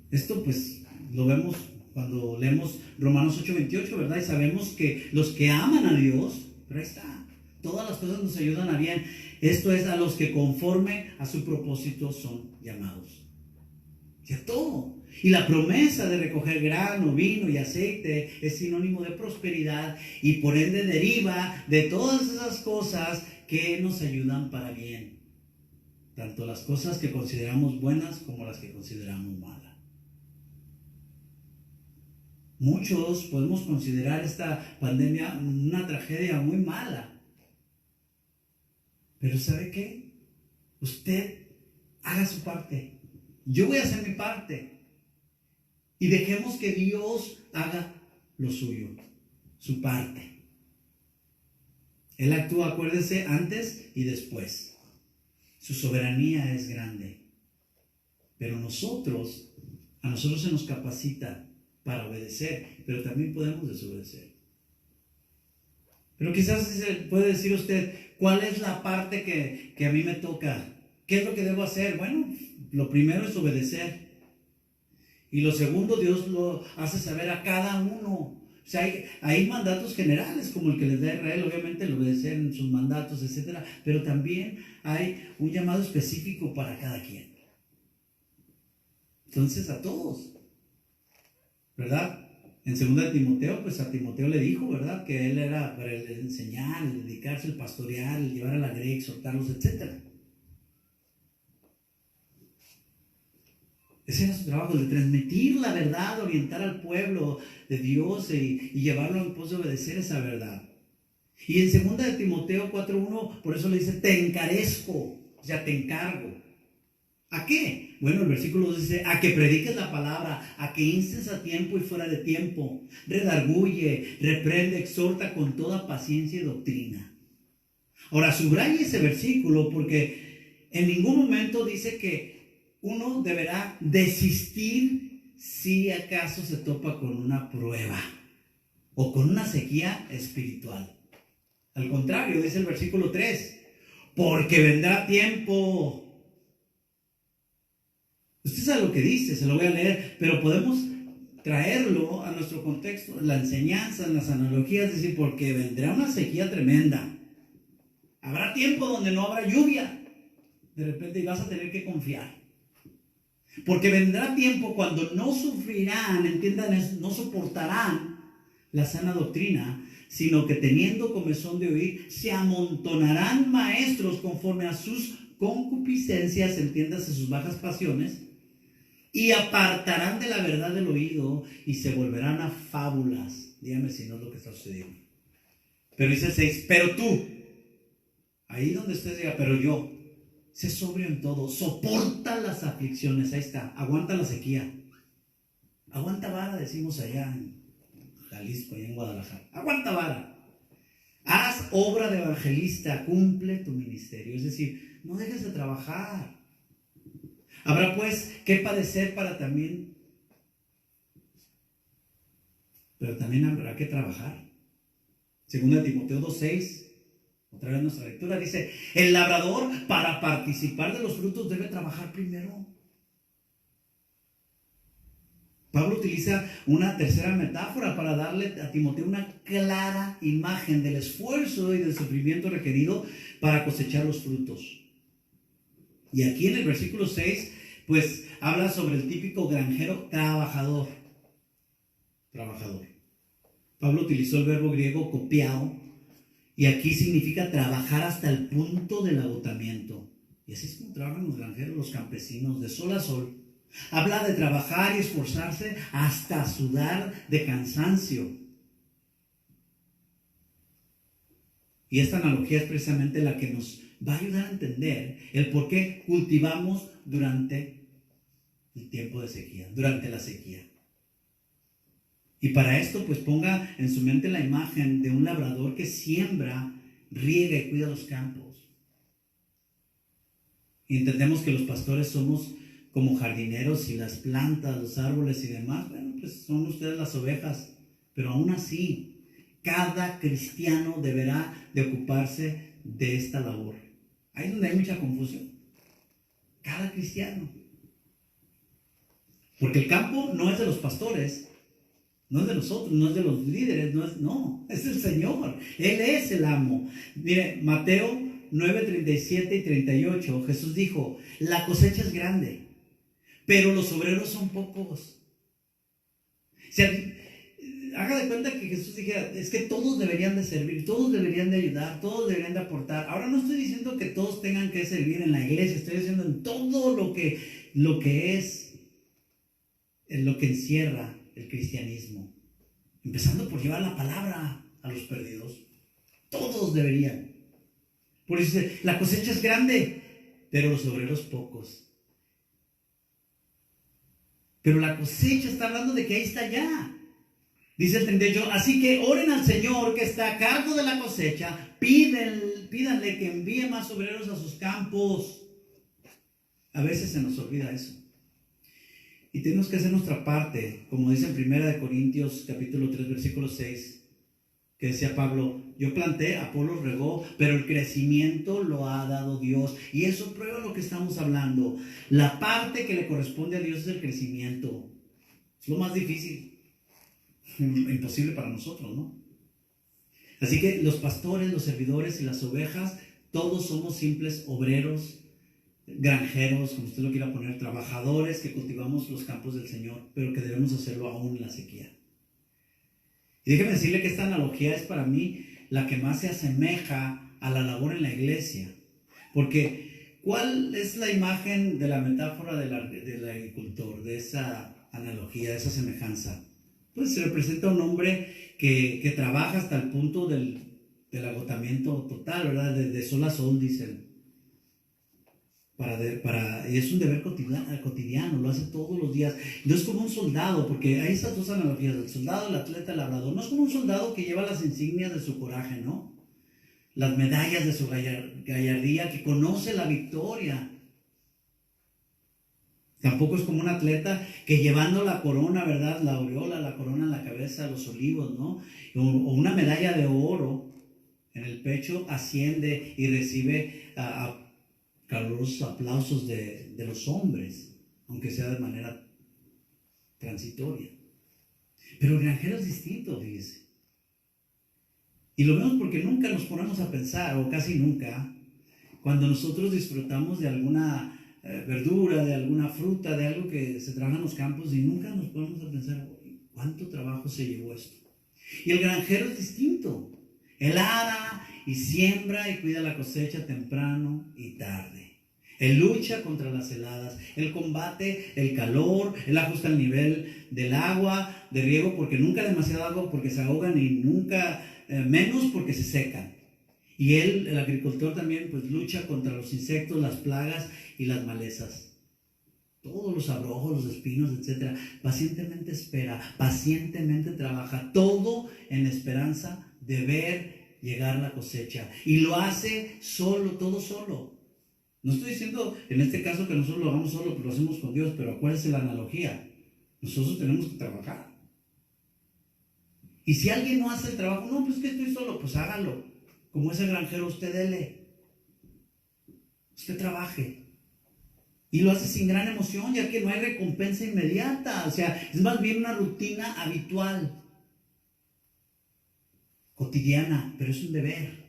Esto pues lo vemos cuando leemos Romanos 8:28, ¿verdad? Y sabemos que los que aman a Dios, pero ahí está, todas las cosas nos ayudan a bien. Esto es a los que conforme a su propósito son llamados. Ya todo. Y la promesa de recoger grano, vino y aceite es sinónimo de prosperidad y por ende deriva de todas esas cosas que nos ayudan para bien. Tanto las cosas que consideramos buenas como las que consideramos malas. Muchos podemos considerar esta pandemia una tragedia muy mala. Pero ¿sabe qué? Usted haga su parte. Yo voy a hacer mi parte. Y dejemos que Dios haga lo suyo, su parte. Él actúa, acuérdese, antes y después. Su soberanía es grande. Pero a nosotros se nos capacita para obedecer, pero también podemos desobedecer. Pero quizás puede decir usted, ¿cuál es la parte que a mí me toca? ¿Qué es lo que debo hacer? Bueno, lo primero es obedecer. Y lo segundo, Dios lo hace saber a cada uno. O sea, hay mandatos generales como el que les da Israel, obviamente el obedecer en sus mandatos, etcétera. Pero también hay un llamado específico para cada quien. Entonces, a todos, ¿verdad? En 2 de Timoteo, pues a Timoteo le dijo, ¿verdad? Que él era para el enseñar, el dedicarse, el pastorear, el llevar a la grey, exhortarlos, etcétera. Ese era su trabajo, de transmitir la verdad, orientar al pueblo de Dios y llevarlo en pos de obedecer esa verdad. Y en 2 de Timoteo 4:1, por eso le dice, te encarezco, o sea, te encargo. ¿A qué? Bueno, el versículo 2 dice, a que prediques la palabra, a que instes a tiempo y fuera de tiempo, redarguye, reprende, exhorta con toda paciencia y doctrina. Ahora, subraya ese versículo porque en ningún momento dice que uno deberá desistir si acaso se topa con una prueba o con una sequía espiritual. Al contrario, dice el versículo 3, porque vendrá tiempo. Usted sabe lo que dice, se lo voy a leer, pero podemos traerlo a nuestro contexto, la enseñanza, en las analogías, decir, porque vendrá una sequía tremenda. Habrá tiempo donde no habrá lluvia. De repente vas a tener que confiar. Porque vendrá tiempo cuando no sufrirán, entiendan, no soportarán la sana doctrina, sino que teniendo comezón de oír, se amontonarán maestros conforme a sus concupiscencias, entiéndase, sus bajas pasiones, y apartarán de la verdad del oído y se volverán a fábulas. Dígame si no es lo que está sucediendo. Pero dice 6, pero tú, ahí donde usted diga, pero yo, sé sobrio en todo, soporta las aflicciones, ahí está, aguanta la sequía, aguanta vara, decimos allá en Jalisco, allá en Guadalajara. Aguanta vara. Haz obra de evangelista, cumple tu ministerio. Es decir, no dejes de trabajar. Habrá pues que padecer pero también habrá que trabajar. Segunda Timoteo 2:6, otra vez nuestra lectura, dice, el labrador para participar de los frutos debe trabajar primero. Pablo utiliza una tercera metáfora para darle a Timoteo una clara imagen del esfuerzo y del sufrimiento requerido para cosechar los frutos. Y aquí en el versículo 6, pues habla sobre el típico granjero trabajador. Pablo utilizó el verbo griego kopiao, y aquí significa trabajar hasta el punto del agotamiento. Y así es como trabajan los granjeros, los campesinos, de sol a sol. Habla de trabajar y esforzarse hasta sudar de cansancio. Y esta analogía es precisamente la que nos va a ayudar a entender el por qué cultivamos durante el tiempo de sequía, durante la sequía. Y para esto, pues ponga en su mente la imagen de un labrador que siembra, riega y cuida los campos. Y entendemos que los pastores somos como jardineros y las plantas, los árboles y demás, bueno, pues son ustedes las ovejas. Pero aún así, cada cristiano deberá de ocuparse de esta labor. Ahí es donde hay mucha confusión. Cada cristiano. Porque el campo no es de los pastores, no es de nosotros, no es de los líderes, es del Señor. Él es el amo. Mire, Mateo 9:37 y 38, Jesús dijo, la cosecha es grande, pero los obreros son pocos. O sea, haga de cuenta que Jesús dijera, es que todos deberían de servir, todos deberían de ayudar, todos deberían de aportar. Ahora no estoy diciendo que todos tengan que servir en la iglesia, estoy diciendo en todo lo que es, en lo que encierra el cristianismo. Empezando por llevar la palabra a los perdidos. Todos deberían. Por eso dice, la cosecha es grande, pero los obreros pocos. Pero la cosecha está hablando de que ahí está ya. Dice el 38, así que oren al Señor que está a cargo de la cosecha, pídanle que envíe más obreros a sus campos. A veces se nos olvida eso. Y tenemos que hacer nuestra parte, como dice en 1 Corintios capítulo 3, versículo 6, que decía Pablo, yo planté, Apolo regó, pero el crecimiento lo ha dado Dios. Y eso prueba lo que estamos hablando. La parte que le corresponde a Dios es el crecimiento. Es lo más difícil, imposible para nosotros, ¿no? Así que los pastores, los servidores y las ovejas, todos somos simples obreros, granjeros, como usted lo quiera poner, trabajadores que cultivamos los campos del Señor, pero que debemos hacerlo aún en la sequía. Y déjeme decirle que esta analogía es para mí la que más se asemeja a la labor en la iglesia. Porque, ¿cuál es la imagen de la metáfora del agricultor, de esa analogía, de esa semejanza? Pues se representa a un hombre que trabaja hasta el punto del agotamiento total, ¿verdad? De sol a sol, dicen. Y es un deber cotidiano, lo hace todos los días. No es como un soldado, porque hay esas dos analogías, el soldado, el atleta, el labrador. No es como un soldado que lleva las insignias de su coraje, ¿no? Las medallas de su gallardía, que conoce la victoria. Tampoco es como un atleta que llevando la corona, ¿verdad? La aureola, la corona en la cabeza, los olivos, ¿no? O una medalla de oro en el pecho, asciende y recibe a calurosos aplausos de los hombres, aunque sea de manera transitoria. Pero el granjero es distinto, fíjese. Y lo vemos porque nunca nos ponemos a pensar, o casi nunca, cuando nosotros disfrutamos de alguna verdura, de alguna fruta, de algo que se trabaja en los campos, y nunca nos ponemos a pensar, ¿cuánto trabajo se llevó esto? Y el granjero es distinto. Él ara y siembra y cuida la cosecha temprano y tarde. Él lucha contra las heladas, él combate el calor, él ajusta el nivel del agua, de riego, porque nunca demasiada agua porque se ahogan y nunca menos porque se secan. Y él, el agricultor también, pues lucha contra los insectos, las plagas y las malezas. todos los abrojos, los espinos, etcétera. Pacientemente espera, pacientemente trabaja, todo en esperanza de ver llegar la cosecha. Y lo hace solo, todo solo. No estoy diciendo en este caso que nosotros lo hagamos solo, pero lo hacemos con Dios, pero acuérdense la analogía. Nosotros tenemos que trabajar. Y si alguien no hace el trabajo, no, pues que estoy solo, pues hágalo. Como ese granjero, usted dele. Usted trabaje. Y lo hace sin gran emoción, ya que no hay recompensa inmediata. O sea, es más bien una rutina habitual, cotidiana, pero es un deber.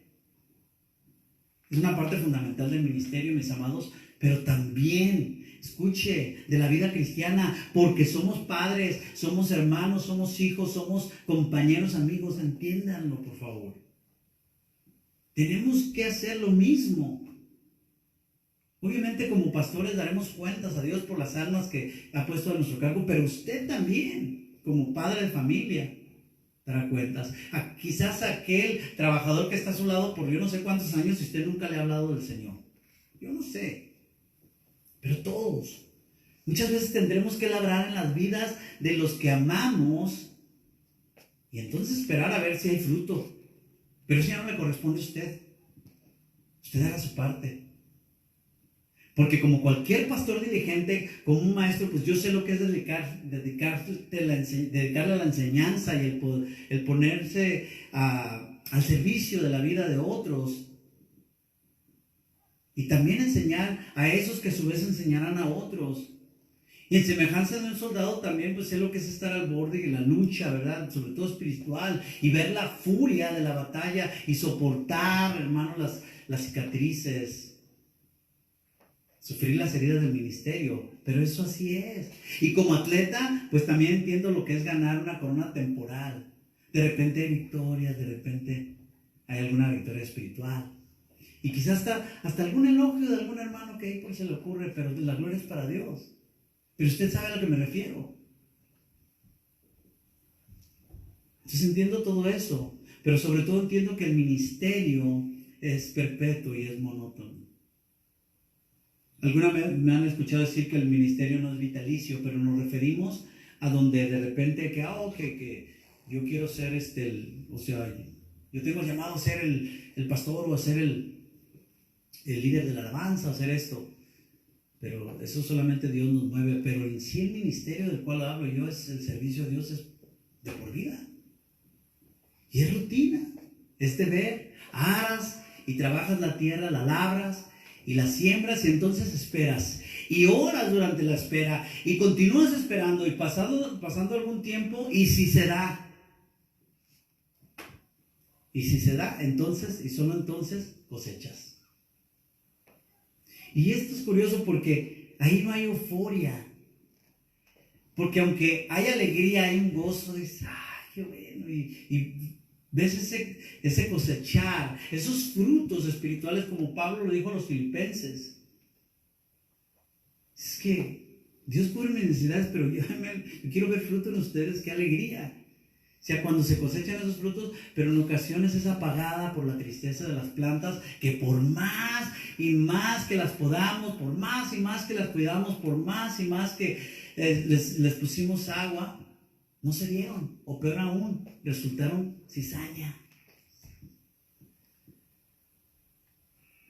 Es una parte fundamental del ministerio, mis amados, pero también, escuche, de la vida cristiana, porque somos padres, somos hermanos, somos hijos, somos compañeros, amigos, entiéndanlo, por favor. Tenemos que hacer lo mismo. Obviamente como pastores daremos cuentas a Dios por las almas que ha puesto a nuestro cargo, pero usted también, como padre de familia, dará cuentas. Quizás aquel trabajador que está a su lado por yo no sé cuántos años y usted nunca le ha hablado del Señor. Yo no sé, pero todos. Muchas veces tendremos que labrar en las vidas de los que amamos y entonces esperar a ver si hay fruto. Pero eso ya no le corresponde a usted. Usted haga su parte. Porque como cualquier pastor diligente, como un maestro, pues yo sé lo que es dedicarle a la enseñanza y el ponerse al servicio de la vida de otros. Y también enseñar a esos que a su vez enseñarán a otros. Y en semejanza de un soldado también, pues sé lo que es estar al borde de la lucha, ¿verdad? Sobre todo espiritual. Y ver la furia de la batalla y soportar, hermano, las cicatrices. Sufrir las heridas del ministerio, pero eso así es. Y como atleta, pues también entiendo lo que es ganar una corona temporal. De repente hay victorias, de repente hay alguna victoria espiritual. Y quizás hasta algún elogio de algún hermano que ahí pues se le ocurre, pero la gloria es para Dios. Pero usted sabe a lo que me refiero. Entonces entiendo todo eso, pero sobre todo entiendo que el ministerio es perpetuo y es monótono. Alguna vez me han escuchado decir que el ministerio no es vitalicio, pero nos referimos a donde de repente que yo quiero ser yo tengo llamado a ser el pastor o a ser el líder de la alabanza, a hacer esto. Pero eso solamente Dios nos mueve. Pero en sí el ministerio del cual hablo yo es el servicio a Dios, es de por vida. Y es rutina, es deber. Aras y trabajas la tierra, la labras y la siembras y entonces esperas y oras durante la espera y continúas esperando y pasando algún tiempo y si se da entonces y solo entonces cosechas. Y esto es curioso porque ahí no hay euforia, porque aunque hay alegría, hay un gozo, dices, ay, qué bueno, y ves ese cosechar, esos frutos espirituales como Pablo lo dijo a los filipenses. Es que Dios cubre mis necesidades, pero yo quiero ver fruto en ustedes, qué alegría. O sea, cuando se cosechan esos frutos, pero en ocasiones es apagada por la tristeza de las plantas, que por más y más que las podamos, por más y más que las cuidamos, por más y más que les pusimos agua, no se dieron, o peor aún, resultaron cizaña.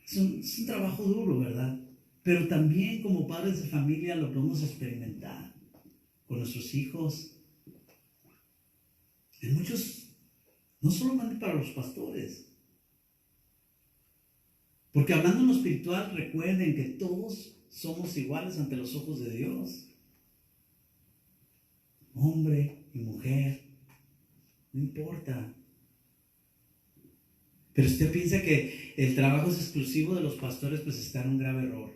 Es un trabajo duro, ¿verdad? Pero también como padres de familia lo podemos experimentar con nuestros hijos. En muchos, no solamente para los pastores. Porque hablando en lo espiritual, recuerden que todos somos iguales ante los ojos de Dios. Hombre y mujer, no importa. Pero usted piensa que el trabajo es exclusivo de los pastores, pues está en un grave error.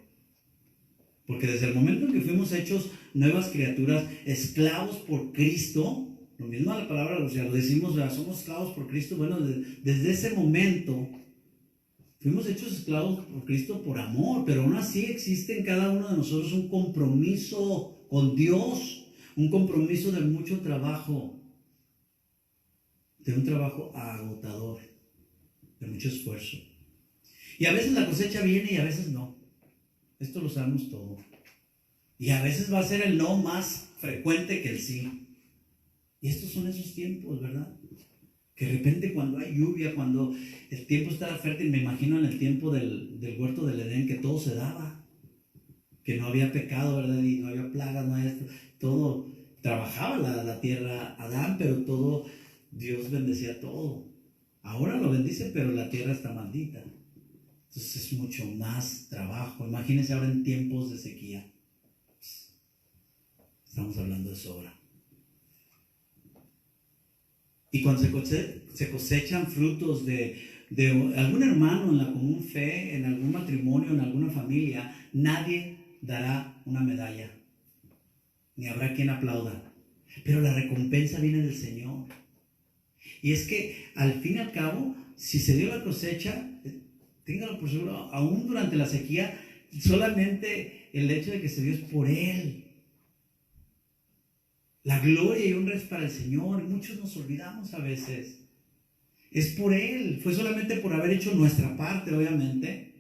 Porque desde el momento en que fuimos hechos nuevas criaturas, esclavos por Cristo, lo mismo a la palabra, o sea, lo decimos, somos esclavos por Cristo, bueno, desde ese momento fuimos hechos esclavos por Cristo por amor, pero aún así existe en cada uno de nosotros un compromiso con Dios. Un compromiso de mucho trabajo, de un trabajo agotador, de mucho esfuerzo. Y a veces la cosecha viene y a veces no. Esto lo sabemos todo. Y a veces va a ser el no más frecuente que el sí. Y estos son esos tiempos, ¿verdad? Que de repente cuando hay lluvia, cuando el tiempo está fértil, me imagino en el tiempo del huerto del Edén, que todo se daba, que no había pecado, ¿verdad? Y no había plagas, no había esto, todo, trabajaba la tierra Adán, pero todo, Dios bendecía todo. Ahora lo bendice, pero la tierra está maldita. Entonces es mucho más trabajo. Imagínense ahora en tiempos de sequía. Estamos hablando de sobra. Y cuando se cosechan frutos de algún hermano en la común fe, en algún matrimonio, en alguna familia, nadie dará una medalla, ni habrá quien aplauda. Pero la recompensa viene del Señor. Y es que al fin y al cabo, si se dio la cosecha, téngalo por seguro, aún durante la sequía, solamente el hecho de que se dio es por Él. La gloria y honra es para el Señor, y muchos nos olvidamos a veces. Es por Él, fue solamente por haber hecho nuestra parte, obviamente,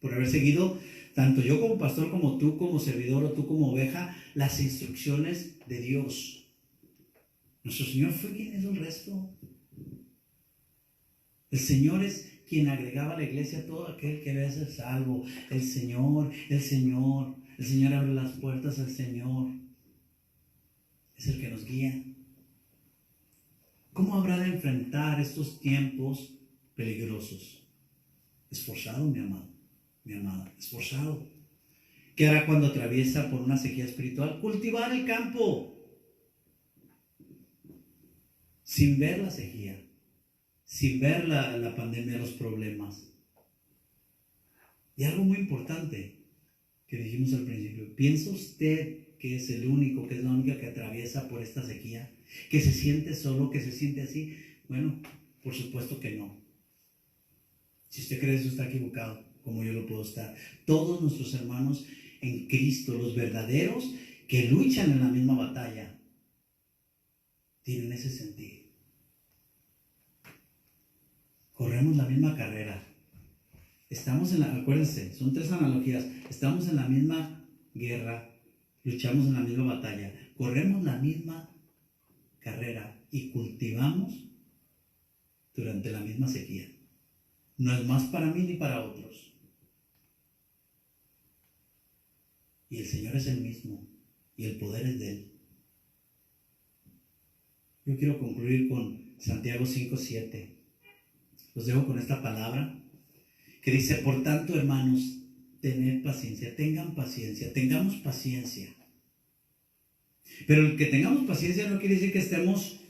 por haber seguido, tanto yo como pastor, como tú como servidor, o tú como oveja, las instrucciones de Dios. Nuestro Señor fue quien hizo el resto. El Señor es quien agregaba a la iglesia todo aquel que debe ser salvo. El Señor abre las puertas, el Señor es el que nos guía. ¿Cómo habrá de enfrentar estos tiempos peligrosos? Esforzado, mi amado, mi amada, esforzado. ¿Qué hará cuando atraviesa por una sequía espiritual? Cultivar el campo, sin ver la sequía, sin ver la pandemia, los problemas. Y algo muy importante que dijimos al principio, ¿piensa usted que es el único, que es la única que atraviesa por esta sequía? ¿Que se siente solo, que se siente así? Bueno, por supuesto que no. Si usted cree eso, está equivocado, como yo lo puedo estar. Todos nuestros hermanos en Cristo, los verdaderos que luchan en la misma batalla, tienen ese sentir. Corremos la misma carrera. Estamos acuérdense, son 3 analogías. Estamos en la misma guerra, luchamos en la misma batalla, corremos la misma carrera y cultivamos durante la misma sequía. No es más para mí ni para otros. Y el Señor es el mismo y el poder es de Él. Yo quiero concluir con Santiago 5:7. Los dejo con esta palabra que dice: por tanto, hermanos, tened paciencia, tengan paciencia, tengamos paciencia. Pero el que tengamos paciencia no quiere decir que estemos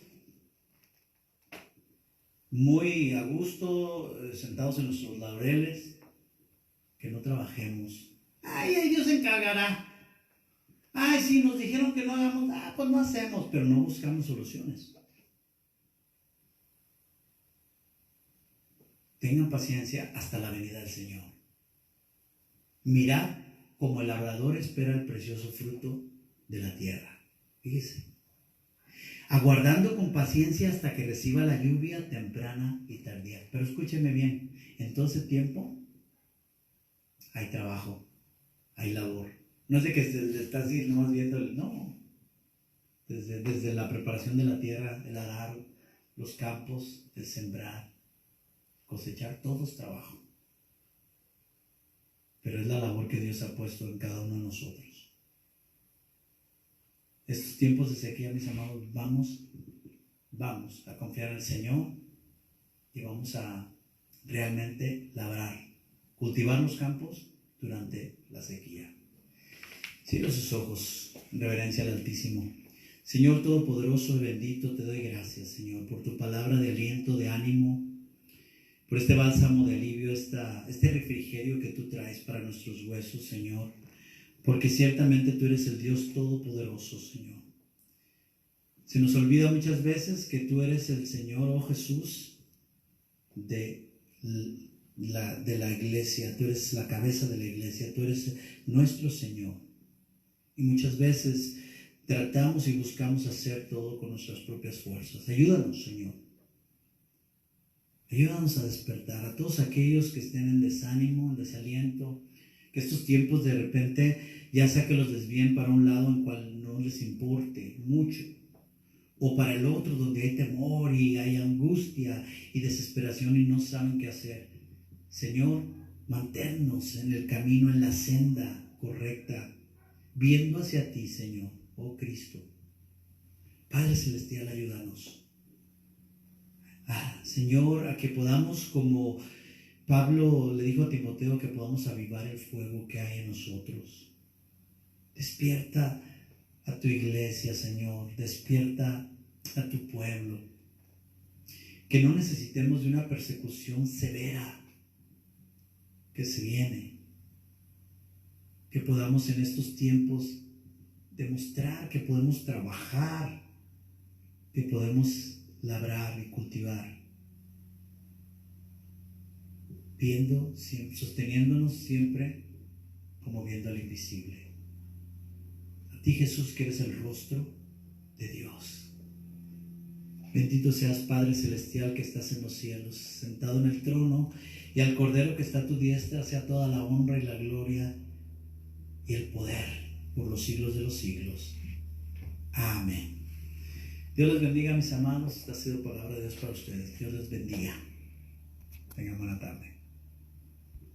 muy a gusto, sentados en nuestros laureles, que no trabajemos. Ay, Dios se encargará. Ay, sí, nos dijeron que no hagamos, pues no hacemos, pero no buscamos soluciones. Tengan paciencia hasta la venida del Señor. Mirad como el labrador espera el precioso fruto de la tierra. Fíjese. Aguardando con paciencia hasta que reciba la lluvia temprana y tardía. Pero escúcheme bien, en todo ese tiempo hay trabajo, hay labor. No es de que se está así nomás viendo, no. Desde la preparación de la tierra, el arar, los campos, el sembrar, cosechar, todo es trabajo. Pero es la labor que Dios ha puesto en cada uno de nosotros. Estos tiempos de sequía, mis amados, vamos a confiar en el Señor y vamos a realmente labrar, cultivar los campos durante la sequía. Cierra sus ojos en reverencia al Altísimo. Señor Todopoderoso y bendito, te doy gracias, Señor, por tu palabra de aliento, de ánimo, por este bálsamo de alivio, este refrigerio que tú traes para nuestros huesos, Señor, porque ciertamente tú eres el Dios Todopoderoso, Señor. Se nos olvida muchas veces que tú eres el Señor, oh Jesús, de la iglesia. Tú eres la cabeza de la iglesia, tú eres nuestro Señor. Y muchas veces tratamos y buscamos hacer todo con nuestras propias fuerzas. Ayúdanos, Señor. Ayúdanos a despertar a todos aquellos que estén en desánimo, en desaliento, Que estos tiempos de repente, ya sea que los desvíen para un lado en cual no les importe mucho, o para el otro donde hay temor y hay angustia y desesperación y no saben qué hacer. Señor, manténnos en el camino, en la senda correcta, viendo hacia ti, Señor, oh Cristo. Padre Celestial, ayúdanos. Señor, a que podamos, como Pablo le dijo a Timoteo, que podamos avivar el fuego que hay en nosotros. Despierta a tu iglesia, Señor. Despierta a tu pueblo. Que no necesitemos de una persecución severa que se viene. Que podamos en estos tiempos demostrar que podemos trabajar, que podemos labrar y cultivar, viendo, sosteniéndonos siempre como viendo al invisible. A ti, Jesús, que eres el rostro de Dios. Bendito seas, Padre Celestial, que estás en los cielos, sentado en el trono, y al Cordero que está a tu diestra sea toda la honra y la gloria y el poder por los siglos de los siglos. Amén. Dios les bendiga, mis amados. Esta ha sido palabra de Dios para ustedes. Dios les bendiga. Tengan buena tarde.